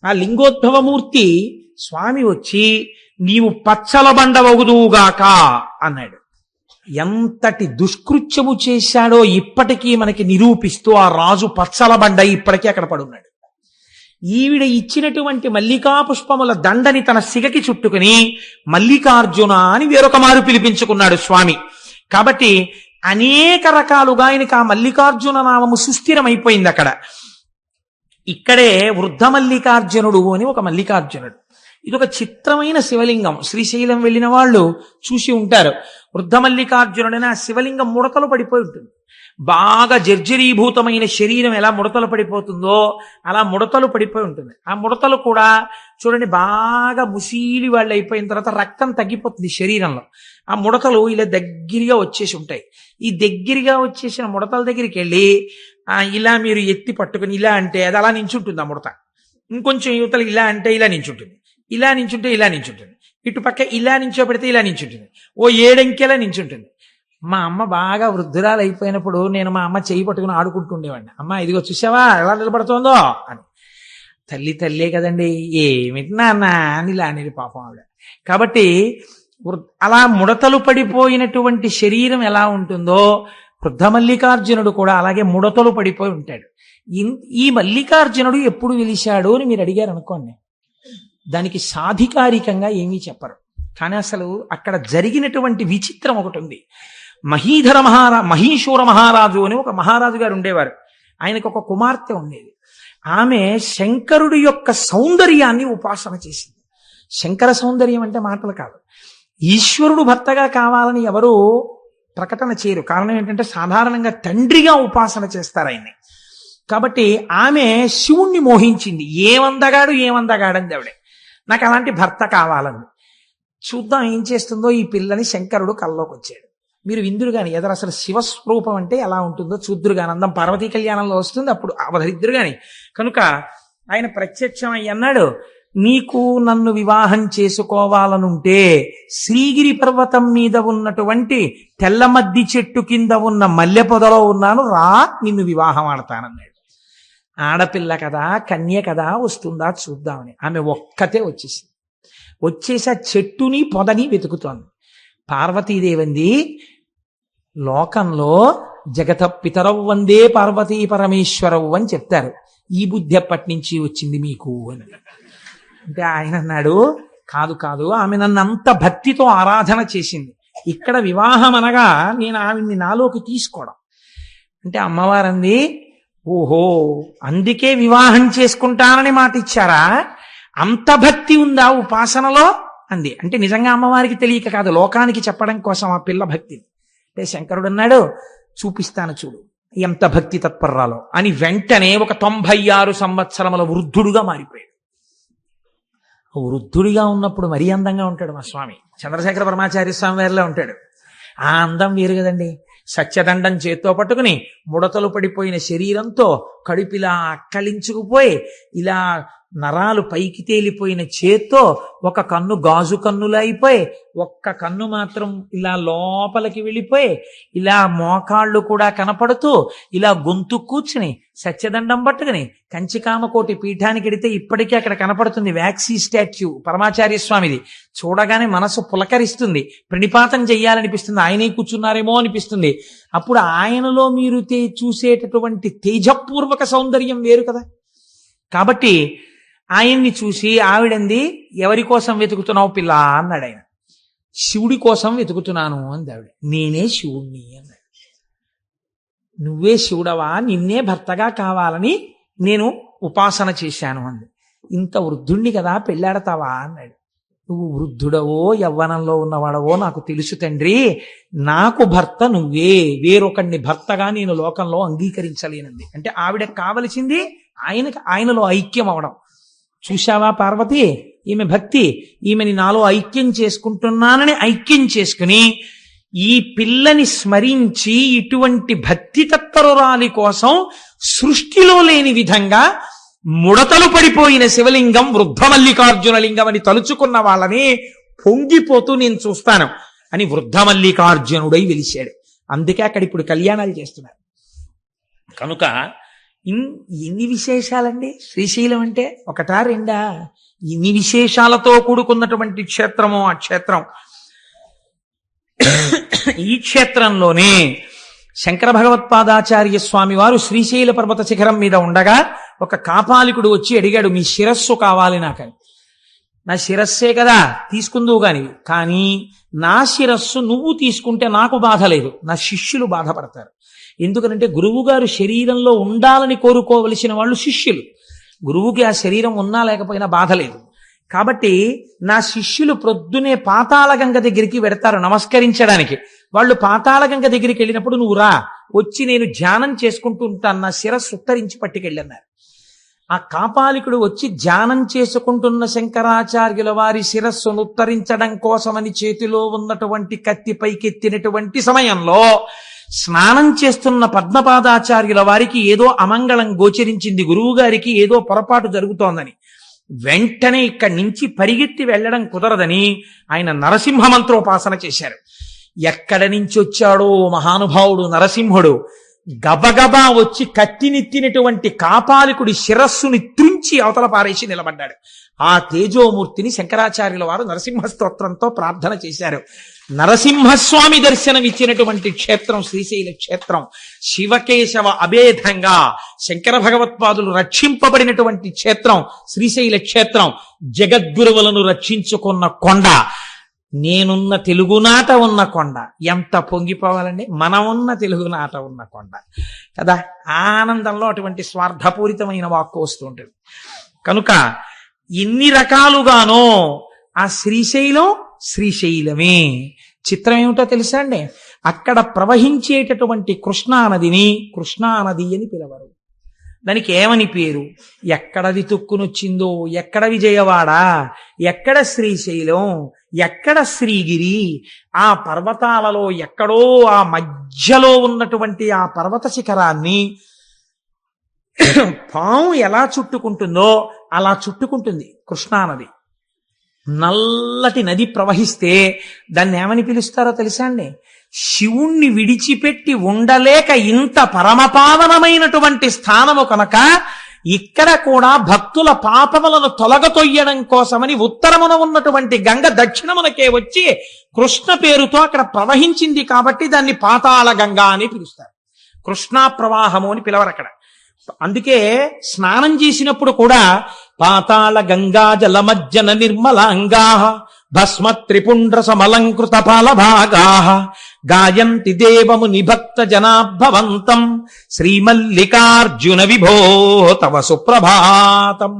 ఆ లింగోద్భవమూర్తి స్వామి వచ్చి నీవు పచ్చల బండ వగుదువుగాక అన్నాడు. ఎంతటి దుష్కృత్యము చేశాడో ఇప్పటికీ మనకి నిరూపిస్తూ ఆ రాజు పచ్చల బండ ఇప్పటికీ అక్కడ పడున్నాడు. ఈవిడ ఇచ్చినటువంటి మల్లికా పుష్పముల దండని తన సిగకి చుట్టుకుని మల్లికార్జున అని వేరొక మారు పిలిపించుకున్నాడు స్వామి. కాబట్టి అనేక రకాలుగా ఆయనకి ఆ మల్లికార్జున నామము సుస్థిరమైపోయింది అక్కడ. ఇక్కడే వృద్ధ మల్లికార్జునుడు అని ఒక మల్లికార్జునుడు. ఇది ఒక చిత్రమైన శివలింగం. శ్రీశైలం వెళ్ళిన వాళ్ళు చూసి ఉంటారు. వృద్ధ మల్లికార్జునుడని ఆ శివలింగం ముడతలు పడిపోయి ఉంటుంది. బాగా జర్జరీభూతమైన శరీరం ఎలా ముడతలు పడిపోతుందో అలా ముడతలు పడిపోయి ఉంటుంది. ఆ ముడతలు కూడా చూడండి బాగా ముసీలి వాళ్ళు అయిపోయిన తర్వాత రక్తం తగ్గిపోతుంది శరీరంలో. ఆ ముడతలు ఇలా దగ్గరగా వచ్చేసి ఉంటాయి. ఈ దగ్గరగా వచ్చేసిన ముడతల దగ్గరికి వెళ్ళి ఇలా మీరు ఎత్తి పట్టుకుని ఇలా అంటే అది అలా నించుంటుంది. ఆ ముడత ఇంకొంచెం యువతలు ఇలా అంటే ఇలా నించుంటుంది, ఇలా నించుంటే ఇలా నించుంటుంది, ఇటుపక్క ఇలా నించోబెడితే ఇలా నించుంటుంది, ఓ 7 అంకెలా నించుంటుంది. మా అమ్మ బాగా వృద్ధురాలు అయిపోయినప్పుడు నేను మా అమ్మ చెయ్యి పట్టుకుని ఆడుకుంటుండేవాడిని. అమ్మ ఇదిగో చూసావా ఎలా నిలబడుతోందో అని. తల్లే కదండి, ఏమిటి నాన్న అని ఇలా అనేది పాపం ఆవిడ. కాబట్టి అలా ముడతలు పడిపోయినటువంటి శరీరం ఎలా ఉంటుందో వృద్ధ మల్లికార్జునుడు కూడా అలాగే ముడతలు పడిపోయి ఉంటాడు. ఈ మల్లికార్జునుడు ఎప్పుడు వెలిశాడు అని మీరు అడిగారు అనుకోండి, దానికి సాధికారికంగా ఏమీ చెప్పరు. కానీ అసలు అక్కడ జరిగినటువంటి విచిత్రం ఒకటి ఉంది. మహీశూర మహారాజు అని ఒక మహారాజు గారు ఉండేవారు. ఆయనకు ఒక కుమార్తె ఉండేది. ఆమె శంకరుడి యొక్క సౌందర్యాన్ని ఉపాసన చేసింది. శంకర సౌందర్యం అంటే మాటలు కాదు. ఈశ్వరుడు భర్తగా కావాలని ఎవరు ప్రకటన చేయరు. కారణం ఏంటంటే సాధారణంగా తండ్రిగా ఉపాసన చేస్తారు ఆయన్ని. కాబట్టి ఆమె శివుణ్ణి మోహించింది. ఏమందగాడని ఆవిడే. నాకు అలాంటి భర్త కావాలని. చూద్దాం ఏం చేస్తుందో ఈ పిల్లని. శంకరుడు కల్లోకి వచ్చాడు. మీరు విందురు గాని ఎదరు అసలు శివస్వరూపం అంటే ఎలా ఉంటుందో చూద్దురు గాని. అందం పార్వతీ కళ్యాణంలో వస్తుంది, అప్పుడు అవధరిద్దురు గాని. కనుక ఆయన ప్రత్యక్షమై అన్నాడు, నీకు నన్ను వివాహం చేసుకోవాలనుంటే శ్రీగిరి పర్వతం మీద ఉన్నటువంటి తెల్లమద్ది చెట్టు కింద ఉన్న మల్లె పొదలో ఉన్నాను, రా నిన్ను వివాహం ఆడతానన్నాడు. ఆడపిల్ల కదా, కన్య కదా, వస్తుందా చూద్దామని ఆమె ఒక్కతే వచ్చేసి ఆ చెట్టుని పొదని వెతుకుతోంది. పార్వతీదేవంది, లోకంలో జగత పితరవు వందే పార్వతీ పరమేశ్వరవు అని చెప్తారు, ఈ బుద్ధి ఎప్పటి నుంచి వచ్చింది మీకు అని. అంటే ఆయన అన్నాడు, కాదు ఆమె నన్ను అంత భక్తితో ఆరాధన చేసింది. ఇక్కడ వివాహం అనగా నేను ఆవిడ్ని నాలోకి తీసుకోవడం. అంటే అమ్మవారంది, ఓహో అందుకే వివాహం చేసుకుంటానని మాట ఇచ్చారా, అంత భక్తి ఉందా ఉపాసనలో అంది. అంటే నిజంగా అమ్మవారికి తెలియక కాదు, లోకానికి చెప్పడం కోసం ఆ పిల్ల భక్తిని. అంటే శంకరుడు అన్నాడు, చూపిస్తాను చూడు ఎంత భక్తి తత్పర్రాలో అని. వెంటనే ఒక 96 సంవత్సరముల వృద్ధుడుగా మారిపోయాడు. వృద్ధుడిగా ఉన్నప్పుడు మరీ అందంగా ఉంటాడు మా స్వామి. చంద్రశేఖర పరమాచార్య స్వామి వారిలో ఉంటాడు. ఆ అందం వేరు కదండి. సత్యదండం చేత్తో పట్టుకుని ముడతలు పడిపోయిన శరీరంతో కడుపిలా అక్కలించుకుపోయి ఇలా నరాలు పైకి తేలిపోయిన చేత్తో ఒక కన్ను గాజు కన్నులా అయిపోయి ఒక్క కన్ను మాత్రం ఇలా లోపలికి వెళ్ళిపోయి ఇలా మోకాళ్ళు కూడా కనపడుతూ ఇలా గొంతు కూర్చుని సత్యదండం పట్టుకుని కంచికామకోటి పీఠానికి ఎడితే ఇప్పటికీ అక్కడ కనపడుతుంది వ్యాక్సీ స్టాచ్యూ పరమాచార్య స్వామిది. చూడగానే మనసు పులకరిస్తుంది, ప్రణిపాతం చెయ్యాలనిపిస్తుంది, ఆయనే కూర్చున్నారేమో అనిపిస్తుంది. అప్పుడు ఆయనలో మీరు చూసేటటువంటి తేజపూర్వక సౌందర్యం వేరు కదా. కాబట్టి ఆయన్ని చూసి ఆవిడంది, ఎవరి కోసం వెతుకుతున్నావు పిల్ల అన్నాడు ఆయన. శివుడి కోసం వెతుకుతున్నాను అంది ఆవిడ. నేనే శివుణ్ణి అన్నాడు. నువ్వే శివుడవా, నిన్నే భర్తగా కావాలని నేను ఉపాసన చేశాను అంది. ఇంత వృద్ధుణ్ణి కదా పెళ్ళాడతావా అన్నాడు. నువ్వు వృద్ధుడవో యవ్వనంలో ఉన్నవాడవో నాకు తెలుసు తండ్రి, నాకు భర్త నువ్వే, వేరొకడిని భర్తగా నేను లోకంలో అంగీకరించలేనంది. అంటే ఆవిడకి కావలసింది ఆయనలో ఐక్యం అవడం. చూశావా పార్వతి, ఈమె భక్తి, ఈమెని నాలో ఐక్యం చేసుకుంటున్నానని ఐక్యం చేసుకుని ఈ పిల్లని స్మరించి ఇటువంటి భక్తి తత్పరురాలి కోసం సృష్టిలో లేని విధంగా ముడతలు పడిపోయిన శివలింగం వృద్ధమల్లికార్జున లింగం అని తలుచుకున్న వాళ్ళని పొంగిపోతూ నేను చూస్తాను అని వృద్ధమల్లికార్జునుడై వెలిశాడు. అందుకే అక్కడ ఇప్పుడు కళ్యాణాలు చేస్తున్నారు. కనుక ఎన్ని విశేషాలండి శ్రీశైలం అంటే, ఒకటా రెండా, ఇన్ని విశేషాలతో కూడుకున్నటువంటి క్షేత్రము ఆ క్షేత్రం. ఈ క్షేత్రంలోనే శంకర భగవత్పాదాచార్య స్వామి వారు శ్రీశైల పర్వత శిఖరం మీద ఉండగా ఒక కాపాలికుడు వచ్చి అడిగాడు, మీ శిరస్సు కావాలి నాకని. నా శిరస్సే కదా తీసుకుందువు కానీ నా శిరస్సు నువ్వు తీసుకుంటే నాకు బాధ లేదు, నా శిష్యులు బాధపడతారు. ఎందుకనంటే గురువుగారు శరీరంలో ఉండాలని కోరుకోవలసిన వాళ్ళు శిష్యులు. గురువుకి ఆ శరీరం ఉన్నా లేకపోయినా బాధ లేదు. కాబట్టి నా శిష్యులు ప్రొద్దునే పాతాళగంగ దగ్గరికి వెడతారు నమస్కరించడానికి. వాళ్ళు పాతాళగంగ దగ్గరికి వెళ్ళినప్పుడు నువ్వు రా, వచ్చి నేను ధ్యానం చేసుకుంటూ ఉంటాను, నా శిరస్సు ఉత్తరించి పట్టుకెళ్ళన్నారు. ఆ కాపాలికుడు వచ్చి ధ్యానం చేసుకుంటున్న శంకరాచార్యుల వారి శిరస్సును ఉత్తరించడం కోసమని చేతిలో ఉన్నటువంటి కత్తి పైకెత్తినటువంటి సమయంలో స్నానం చేస్తున్న పద్మపాదాచార్యుల వారికి ఏదో అమంగళం గోచరించింది, గురువు గారికి ఏదో పొరపాటు జరుగుతోందని. వెంటనే ఇక్కడి నుంచి పరిగెత్తి వెళ్ళడం కుదరదని ఆయన నరసింహ మంత్రోపాసన చేశారు. ఎక్కడి నుంచి వచ్చాడో మహానుభావుడు నరసింహుడు గబగబా వచ్చి కత్తినెత్తినటువంటి కాపాలికుడి శిరస్సుని త్రుంచి అవతల పారేసి నిలబడ్డాడు. ఆ తేజోమూర్తిని శంకరాచార్యుల వారు నరసింహ స్తోత్రంతో ప్రార్థన చేశారు. నరసింహస్వామి దర్శనం ఇచ్చినటువంటి క్షేత్రం శ్రీశైల క్షేత్రం. శివకేశవ అభేదంగా శంకర భగవత్పాదులు రక్షింపబడినటువంటి క్షేత్రం శ్రీశైల క్షేత్రం. జగద్గురువులను రక్షించుకున్న కొండ, నేనున్న తెలుగునాట ఉన్న కొండ. ఎంత పొంగిపోవాలండి, మనమున్న తెలుగునాట ఉన్న కొండ కదా. ఆనందంలో అటువంటి స్వార్థపూరితమైన వాక్కు వస్తూ ఉంటుంది. కనుక ఎన్ని రకాలుగానో ఆ శ్రీశైలం శ్రీశైలమే. చిత్రం ఏమిటో తెలుసా అండి, అక్కడ ప్రవహించేటటువంటి కృష్ణానదిని కృష్ణానది అని పిలవరు. దానికి ఏమని పేరు? ఎక్కడది తుక్కునొచ్చిందో, ఎక్కడ విజయవాడ, ఎక్కడ శ్రీశైలం, ఎక్కడ శ్రీగిరి, ఆ పర్వతాలలో ఎక్కడో ఆ మధ్యలో ఉన్నటువంటి ఆ పర్వత శిఖరాన్ని పాము ఎలా చుట్టుకుంటుందో అలా చుట్టుకుంటుంది కృష్ణానది. నల్లటి నది ప్రవహిస్తే దాన్ని ఏమని పిలుస్తారో తెలుసా అండి? శివుణ్ణి విడిచిపెట్టి ఉండలేక ఇంత పరమపావనమైనటువంటి స్థానము కనుక ఇక్కడ కూడా భక్తుల పాపములను తొలగతొయ్యడం కోసమని ఉత్తరమున ఉన్నటువంటి గంగ దక్షిణమునకే వచ్చి కృష్ణ పేరుతో అక్కడ ప్రవహించింది కాబట్టి దాన్ని పాతాళ గంగా అని పిలుస్తారు. కృష్ణా ప్రవాహము అని పిలవరు అక్కడ. అందుకే స్నానం చేసినప్పుడు కూడా పాతాళ గంగా జలమజ్జన నిర్మలాంగా భస్మ త్రిపుండ్ర సమలంకృత పాలభాగా గాయంతి దేవము నిభక్త జనాభవంతం శ్రీమల్లికార్జున విభో తవ సుప్రభాతం.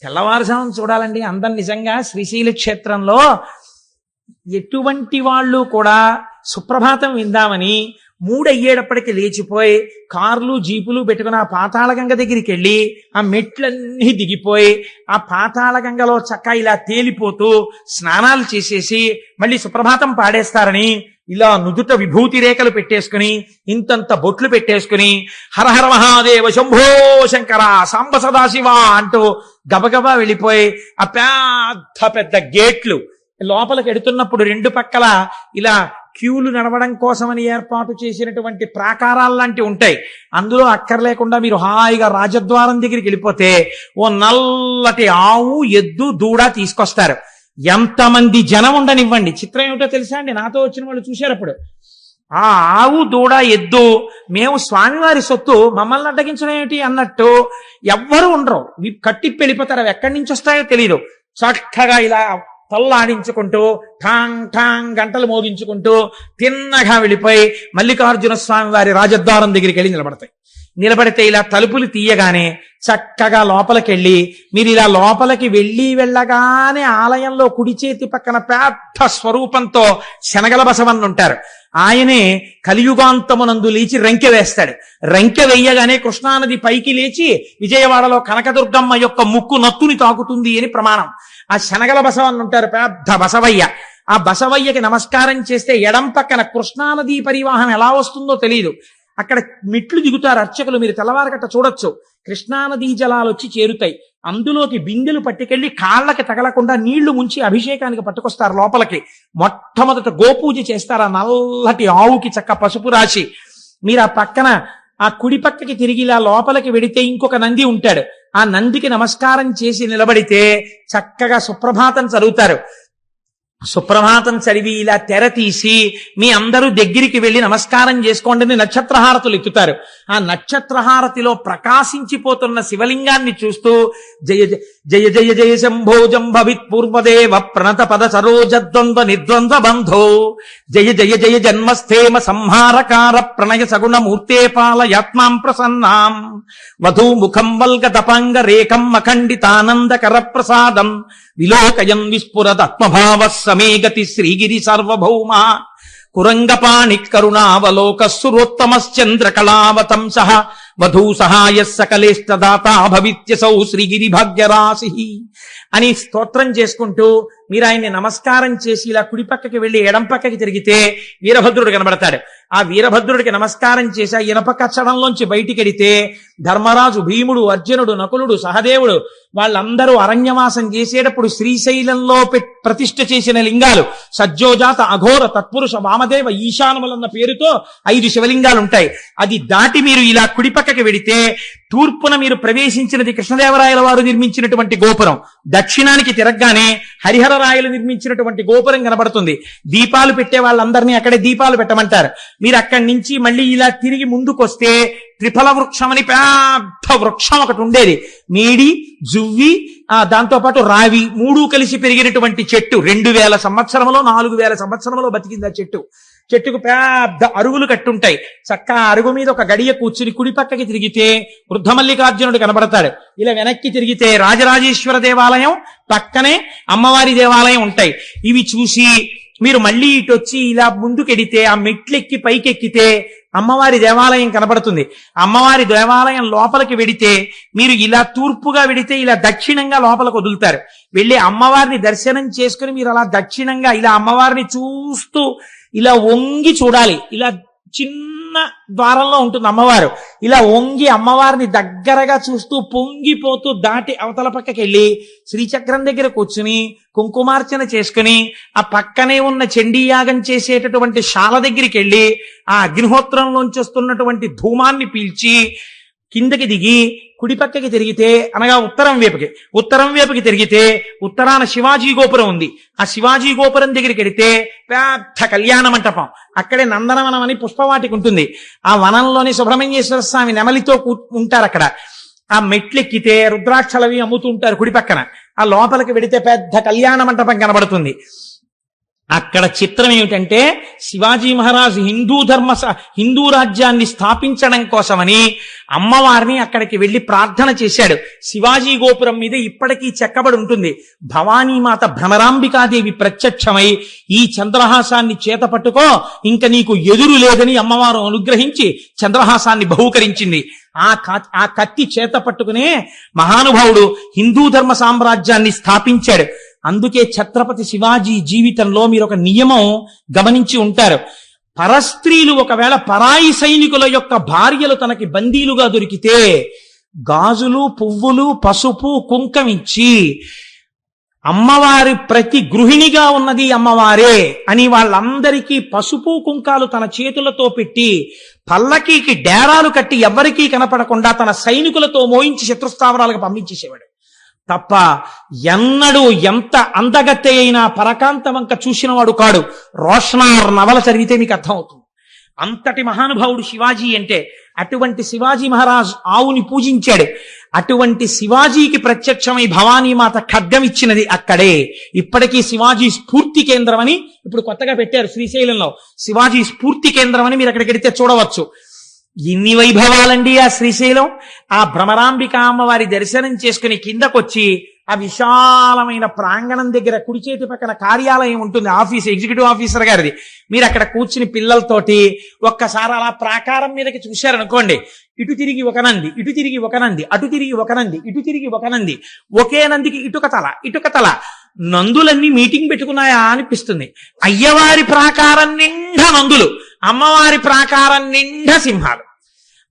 తెల్లవారుజామున చూడాలండి అందం. నిజంగా శ్రీశైల క్షేత్రంలో ఎటువంటి వాళ్ళు కూడా సుప్రభాతం విందామని 3 అయ్యేటప్పటికి లేచిపోయి కార్లు జీపులు పెట్టుకుని ఆ పాతాళగంగ దగ్గరికి వెళ్ళి ఆ మెట్లన్నీ దిగిపోయి ఆ పాతాళగంగలో చక్క ఇలా తేలిపోతూ స్నానాలు చేసేసి మళ్ళీ సుప్రభాతం పాడేస్తారని ఇలా నుదుట విభూతి రేఖలు పెట్టేసుకుని ఇంతంత బొట్లు పెట్టేసుకుని హరహర మహాదేవ శంభో శంకర సాంబ సదాశివ అంటూ గబగబా వెళ్ళిపోయి ఆ పెద్ద పెద్ద గేట్లు లోపలికి ఎడుతున్నప్పుడు 2 పక్కల ఇలా క్యూలు నడవడం కోసమని ఏర్పాటు చేసినటువంటి ప్రాకారాలు లాంటివి ఉంటాయి. అందులో అక్కర్లేకుండా మీరు హాయిగా రాజద్వారం దగ్గరికి వెళ్ళిపోతే ఓ నల్లటి ఆవు ఎద్దు దూడ తీసుకొస్తారు. ఎంతమంది జనం ఉండనివ్వండి. చిత్రం ఏమిటో తెలుసా అండి, నాతో వచ్చిన వాళ్ళు చూశారు. అప్పుడు ఆ ఆవు దూడ ఎద్దు మేము స్వామివారి సొత్తు మమ్మల్ని అడ్డగించడం ఏమిటి అన్నట్టు ఎవ్వరూ ఉండరు. కట్టిప్పి వెళ్ళిపోతారు. అవి ఎక్కడి నుంచి వస్తాయో తెలియదు. చక్కగా ఇలా తల్లాడించుకుంటూ ఠాంగ్ ఠాంగ్ గంటలు మోగించుకుంటూ తిన్నగా వెళ్ళిపోయి మల్లికార్జున స్వామి వారి రాజద్వారం దగ్గరికి వెళ్ళి నిలబడితే ఇలా తలుపులు తీయగానే చక్కగా లోపలికి వెళ్ళి మీరు ఇలా లోపలికి వెళ్ళగానే ఆలయంలో కుడి చేతి పక్కన పెద్ద స్వరూపంతో శనగల బసవన్న ఉంటారు. ఆయనే కలియుగాంతమునందు లేచి రంకె వేస్తాడు. రంకె వెయ్యగానే కృష్ణానది పైకి లేచి విజయవాడలో కనకదుర్గమ్మ యొక్క ముక్కు నత్తుని తాకుతుంది అని ప్రమాణం. ఆ శనగల బసవన్న ఉంటారు, పెద్ద బసవయ్య. ఆ బసవయ్యకి నమస్కారం చేస్తే ఎడం పక్కన కృష్ణానదీ పరివాహం ఎలా వస్తుందో తెలియదు. అక్కడ మెట్లు దిగుతారు అర్చకులు. మీరు తెల్లవారగట్ట చూడొచ్చు. కృష్ణానదీ జలాలు వచ్చి చేరుతాయి. అందులోకి బిందెలు పట్టుకెళ్లి కాళ్ళకి తగలకుండా నీళ్లు ముంచి అభిషేకానికి పట్టుకొస్తారు లోపలికి. మొట్టమొదట గోపూజ చేస్తారు. ఆ నల్లటి ఆవుకి చక్క పసుపు రాసి మీరు ఆ పక్కన ఆ కుడి పక్కకి తిరిగి ఇలా లోపలికి వెడితే ఇంకొక నంది ఉంటాడు. ఆ నందికి నమస్కారం చేసి నిలబడితే చక్కగా సుప్రభాతం చదువుతారు. సుప్రభాతం చదివి ఇలా తెర తీసి మీ అందరూ దగ్గరికి వెళ్లి నమస్కారం చేసుకోండి నక్షత్రహారతులు ఎత్తుతారు. ఆ నక్షత్రహారతిలో ప్రకాశించిపోతున్న శివలింగాన్ని చూస్తూ జయ జయ జయ జయ శంభో జంభవిత్ పూర్వదేవ ప్రణత పద సరోజద్వంద్వ నిర్ద్వంద్వ బంధో జయ జయ జయ జన్మస్థేమ సంహారకార ప్రణయ సగుణ మూర్తే పాలయాత్మాం ప్రసన్నాం వధూ ముఖం వల్గ తపాంగ రేఖం అఖండితానందకర ప్రసాదం విలోకయం విస్ఫురదాత్మభావ సమే గతి శ్రీగిరి సార్వభౌమ కురంగపాణి కరుణావలోక సురోత్తమశ్చంద్రకళావతంస వధూ సహాయ సకలేష్టదాత భవిత్యసౌ శ్రీగిరి భాగ్యరాశి అని స్తోత్రం చేసుకుంటూ మీరు ఆయన్ని నమస్కారం చేసి ఇలా కుడి పక్కకి వెళ్లి ఎడం పక్కకి తిరిగితే వీరభద్రుడు కనబడతాడు. ఆ వీరభద్రుడికి నమస్కారం చేసి ఆ ఇనప కచ్చడంలోంచి బయటికెడితే ధర్మరాజు, భీముడు, అర్జునుడు, నకులుడు, సహదేవుడు వాళ్ళందరూ అరణ్యవాసం చేసేటప్పుడు శ్రీశైలంలో ప్రతిష్ఠ చేసిన లింగాలు సజ్జోజాత, అఘోర, తత్పురుష, వామదేవ, ఈశానములన్న పేరుతో 5 శివలింగాలు ఉంటాయి. అది దాటి మీరు ఇలా కుడి పక్కకి వెడితే తూర్పున మీరు ప్రవేశించినది కృష్ణదేవరాయల వారు నిర్మించినటువంటి గోపురం. దక్షిణానికి తిరగగానే హరిహరరాయలు నిర్మించినటువంటి గోపురం కనబడుతుంది. దీపాలు పెట్టే వాళ్ళందరినీ అక్కడే దీపాలు పెట్టమంటారు. మీరు అక్కడి నుంచి మళ్ళీ ఇలా తిరిగి ముందుకొస్తే త్రిఫల వృక్షం అని పెద్ద వృక్షం ఒకటి ఉండేది. మేడి, జువ్వి, దాంతో పాటు రావి 3 కలిసి పెరిగినటువంటి చెట్టు. 2000 సంవత్సరంలో 4000 సంవత్సరంలో బతికింది ఆ చెట్టు. చెట్టుకు పెద్ద అరుగులు కట్టుంటాయి. చక్క అరుగు మీద ఒక గడియ కూర్చుని కుడి పక్కకి తిరిగితే వృద్ధమల్లికార్జునుడు కనబడతాడు. ఇలా వెనక్కి తిరిగితే రాజరాజేశ్వర దేవాలయం, పక్కనే అమ్మవారి దేవాలయం ఉంటాయి. ఇవి చూసి మీరు మళ్ళీ ఇటు వచ్చి ఇలా ముందుకెడితే ఆ మెట్లెక్కి పైకెక్కితే అమ్మవారి దేవాలయం కనబడుతుంది. అమ్మవారి దేవాలయం లోపలికి వెడితే మీరు ఇలా తూర్పుగా వెడితే ఇలా దక్షిణంగా లోపలికి వదులుతారు. వెళ్ళి అమ్మవారిని దర్శనం చేసుకుని మీరు అలా దక్షిణంగా ఇలా అమ్మవారిని చూస్తూ ఇలా వంగి చూడాలి. ఇలా చిన్న ద్వారంలో ఉంటుంది అమ్మవారు. ఇలా వంగి అమ్మవారిని దగ్గరగా చూస్తూ పొంగిపోతూ దాటి అవతల పక్కకి వెళ్ళి శ్రీచక్రం దగ్గర కూర్చుని కుంకుమార్చన చేసుకుని ఆ పక్కనే ఉన్న చండీయాగం చేసేటటువంటి శాల దగ్గరికి వెళ్ళి ఆ అగ్నిహోత్రంలోంచి వస్తున్నటువంటి ధూమాన్ని పీల్చి కిందకి దిగి కుడి పక్కకి తిరిగితే అనగా ఉత్తరం వైపుకి తిరిగితే ఉత్తరాన శివాజీ గోపురం ఉంది. ఆ శివాజీ గోపురం దగ్గరికి వెడితే పెద్ద కళ్యాణ మంటపం. అక్కడే నందనవనం అని పుష్పవాటికి ఉంటుంది. ఆ వనంలోని సుబ్రహ్మణ్యేశ్వర స్వామి నెమలితో ఉంటారు అక్కడ. ఆ మెట్లెక్కితే రుద్రాక్షలవి అమ్ముతూ ఉంటారు కుడి పక్కన. ఆ లోపలికి వెడితే పెద్ద కళ్యాణ మంటపం కనబడుతుంది. అక్కడ చిత్రం ఏమిటంటే శివాజీ మహారాజు హిందూ రాజ్యాన్ని స్థాపించడం కోసమని అమ్మవారిని అక్కడికి వెళ్లి ప్రార్థన చేశాడు. శివాజీ గోపురం మీద ఇప్పటికీ చెక్కబడి ఉంటుంది. భవానీమాత భ్రమరాంబికాదేవి ప్రత్యక్షమై ఈ చంద్రహాసాన్ని చేత పట్టుకో, ఇంక నీకు ఎదురు లేదని అమ్మవారు అనుగ్రహించి చంద్రహాసాన్ని బహూకరించింది. ఆ కత్తి చేత పట్టుకునే మహానుభావుడు హిందూ ధర్మ సామ్రాజ్యాన్ని స్థాపించాడు. అందుకే ఛత్రపతి శివాజీ జీవితంలో మీరు ఒక నియమం గమనించి ఉంటారు. పరస్త్రీలు ఒకవేళ పరాయి సైనికుల యొక్క భార్యలు తనకి బందీలుగా దొరికితే గాజులు, పువ్వులు, పసుపు, కుంకమిచ్చి అమ్మవారి ప్రతి గృహిణిగా ఉన్నది అమ్మవారే అని వాళ్ళందరికీ పసుపు కుంకాలు తన చేతులతో పెట్టి పల్లకీకి డేరాలు కట్టి ఎవ్వరికీ కనపడకుండా తన సైనికులతో మోయించి శత్రుస్థావరాలకు పంపించేసేవాడు తప్ప ఎన్నడూ ఎంత అందగత్తె అయినా పరకాంత వంక చూసినవాడు కాడు. రోషనార్ నవల చదివితే మీకు అర్థమవుతుంది. అంతటి మహానుభావుడు శివాజీ అంటే. అటువంటి శివాజీ మహారాజ్ ఆవుని పూజించాడు. అటువంటి శివాజీకి ప్రత్యక్షమై భవానీమాత ఖడ్గం ఇచ్చినది అక్కడే. ఇప్పటికీ శివాజీ స్ఫూర్తి కేంద్రం అని ఇప్పుడు కొత్తగా పెట్టారు శ్రీశైలంలో. శివాజీ స్ఫూర్తి కేంద్రం అని మీరు అక్కడికి వెడితే చూడవచ్చు. ఎన్ని వైభవాలండి ఆ శ్రీశైలం. ఆ భ్రమరాంబిక అమ్మవారి దర్శనం చేసుకుని కిందకొచ్చి ఆ విశాలమైన ప్రాంగణం దగ్గర కుడి చేతి పక్కన కార్యాలయం ఉంటుంది, ఆఫీస్, ఎగ్జిక్యూటివ్ ఆఫీసర్ గారిది. మీరు అక్కడ కూర్చుని పిల్లలతోటి ఒక్కసారి అలా ప్రాకారం మీదకి చూశారనుకోండి, ఇటు తిరిగి ఒక నంది, ఇటు తిరిగి ఒక నంది, అటు తిరిగి ఒక నంది, ఇటు తిరిగి ఒక నంది, ఒకే నందికి ఇటుక తల. నందులన్నీ మీటింగ్ పెట్టుకున్నాయా అనిపిస్తుంది. అయ్యవారి ప్రాకారం నిండా నందులు, అమ్మవారి ప్రాకారం నిండా సింహాలు.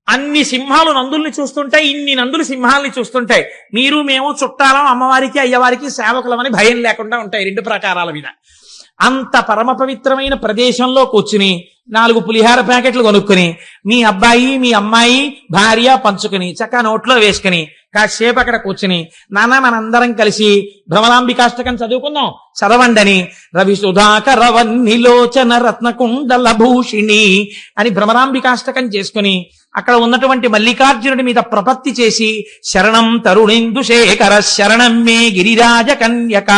అన్ని సింహాలు నందుల్ని చూస్తుంటాయి, ఇన్ని నందులు సింహాలని చూస్తుంటాయి. మీరు మేము చుట్టాలం, అమ్మవారికి అయ్యవారికి సేవకులమని భయం లేకుండా ఉంటాయి రెండు ప్రాకారాల మీద. అంత పరమ పవిత్రమైన ప్రదేశంలో కూర్చుని 4 పులిహార ప్యాకెట్లు కొనుక్కుని మీ అబ్బాయి మీ అమ్మాయి భార్య పంచుకుని చక్కగా నోట్లో వేసుకుని కాసేపు అక్కడ కూర్చుని నాన్న మనందరం కలిసి భ్రమరాంబికాష్టకం చదువుకుందాం, చదవండని రవి సుధాకర వన్నిలోచన రత్నకుండల భూషిణి అని భ్రమరాంబికాష్టకం చేసుకుని అక్కడ ఉన్నటువంటి మల్లికార్జునుడి మీద ప్రపత్తి చేసి శరణం తరుణేందు శేఖర శరణం మే గిరిరాజ కన్యక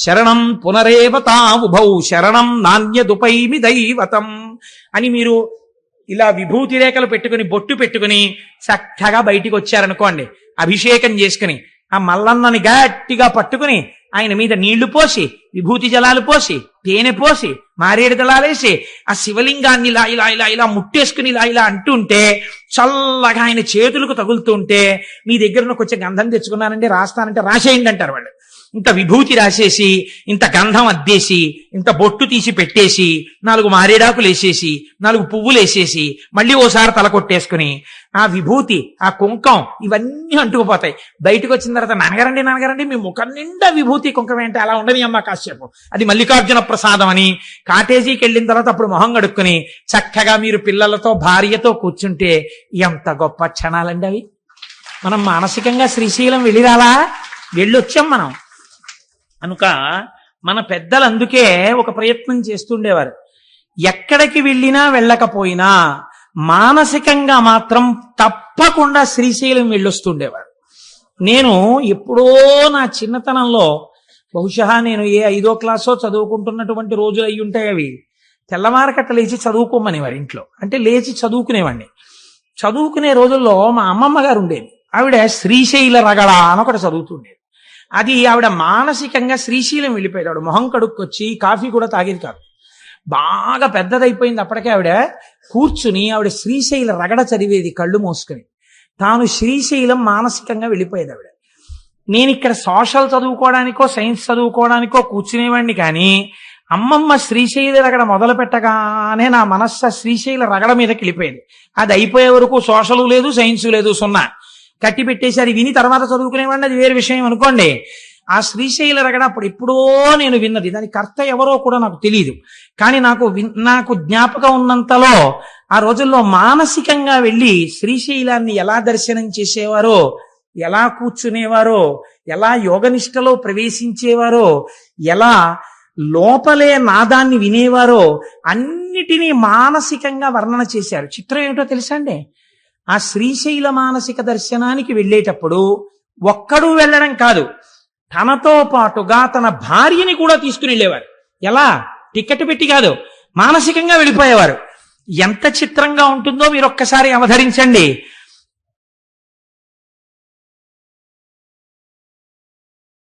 శరణం పునరేవతావుభౌ శరణం నాణ్యదుపైమి దైవతం అని మీరు ఇలా విభూతి రేఖలు పెట్టుకుని బొట్టు పెట్టుకుని చక్కగా బయటికి వచ్చారనుకోండి, అభిషేకం చేసుకుని ఆ మల్లన్నని గట్టిగా పట్టుకుని ఆయన మీద నీళ్లు పోసి విభూతి జలాలు పోసి తేనె పోసి మారేడు దళాలేసి ఆ శివలింగాన్ని ఇలా ఇలా ఇలా ఇలా ముట్టేసుకుని ఇలా ఇలా అంటుంటే చల్లగా ఆయన చేతులకు తగులుతుంటే మీ దగ్గర కొంచెం గంధం తెచ్చుకున్నానంటే రాస్తానంటే రాసేయండి అంటారు వాళ్ళు. ఇంత విభూతి రాసేసి ఇంత గంధం అద్దేసి ఇంత బొట్టు తీసి పెట్టేసి 4 మారేడాకులు వేసేసి 4 పువ్వులు వేసేసి మళ్ళీ ఓసారి తల కొట్టేసుకుని ఆ విభూతి ఆ కుంకం ఇవన్నీ అంటుకుపోతాయి. బయటకు వచ్చిన తర్వాత నాన్నగారండి మీ ముఖం నిండా విభూతి కుంకం ఏంటి అలా ఉండని అమ్మ కాసేపు, అది మల్లికార్జున ప్రసాదం అని కాటేజీకి వెళ్ళిన తర్వాత అప్పుడు మొహం కడుక్కుని చక్కగా మీరు పిల్లలతో భార్యతో కూర్చుంటే ఎంత గొప్ప క్షణాలండి అవి. మనం మానసికంగా శ్రీశైలం వెళ్ళొచ్చాం మనం కనుక మన పెద్దలు అందుకే ఒక ప్రయత్నం చేస్తుండేవారు. ఎక్కడికి వెళ్ళినా వెళ్ళకపోయినా మానసికంగా మాత్రం తప్పకుండా శ్రీశైలం వెళ్ళొస్తుండేవారు. నేను ఎప్పుడో నా చిన్నతనంలో బహుశా నేను 5వ క్లాసో చదువుకుంటున్నటువంటి రోజులు అయి ఉంటాయి. అవి తెల్లవారకట్ట లేచి చదువుకోమనేవారు ఇంట్లో. అంటే లేచి చదువుకునేవాడిని. చదువుకునే రోజుల్లో మా అమ్మమ్మ గారు ఉండేది. ఆవిడ శ్రీశైల రగడ అని ఒకటి చదువుతుండేది. అది ఆవిడ మానసికంగా శ్రీశైలం వెళ్ళిపోయాడు. ఆవిడ మొహం కడుక్కొచ్చి కాఫీ కూడా తాగేది కాదు. బాగా పెద్దదైపోయింది అప్పటికే. ఆవిడ కూర్చుని ఆవిడ శ్రీశైల రగడ చదివేది కళ్ళు మూసుకుని. తాను శ్రీశైలం మానసికంగా వెళ్ళిపోయేది ఆవిడ. నేను ఇక్కడ సోషల్ చదువుకోవడానికో సైన్స్ చదువుకోవడానికో కూర్చునేవాడిని, కానీ అమ్మమ్మ శ్రీశైల రగడ మొదలు పెట్టగానే నా మనస్సు శ్రీశైల రగడ మీదకి వెళ్ళిపోయింది. అది అయిపోయే వరకు సోషల్ లేదు సైన్స్ లేదు, 0 కట్టి పెట్టేశారు. విని తర్వాత చదువుకునేవాడిని, అది వేరే విషయం అనుకోండి. ఆ శ్రీశైల రగడ అప్పుడు ఎప్పుడో నేను విన్నది. దాని కర్త ఎవరో కూడా నాకు తెలియదు, కానీ నాకు జ్ఞాపకం ఉన్నంతలో ఆ రోజుల్లో మానసికంగా వెళ్ళి శ్రీశైలాన్ని ఎలా దర్శనం చేసేవారో, ఎలా కూర్చునేవారో, ఎలా యోగనిష్టలో ప్రవేశించేవారో, ఎలా లోపలే నాదాన్ని వినేవారో అన్నిటినీ మానసికంగా వర్ణన చేశారు. చిత్రం ఏమిటో తెలుసా అండి, ఆ శ్రీశైల మానసిక దర్శనానికి వెళ్ళేటప్పుడు ఒక్కడూ వెళ్ళడం కాదు, తనతో పాటుగా తన భార్యని కూడా తీసుకుని వెళ్ళేవారు. ఎలా? టికెట్ పెట్టి కాదు, మానసికంగా వెళ్ళిపోయేవారు. ఎంత చిత్రంగా ఉంటుందో మీరు ఒక్కసారి అవధరించండి.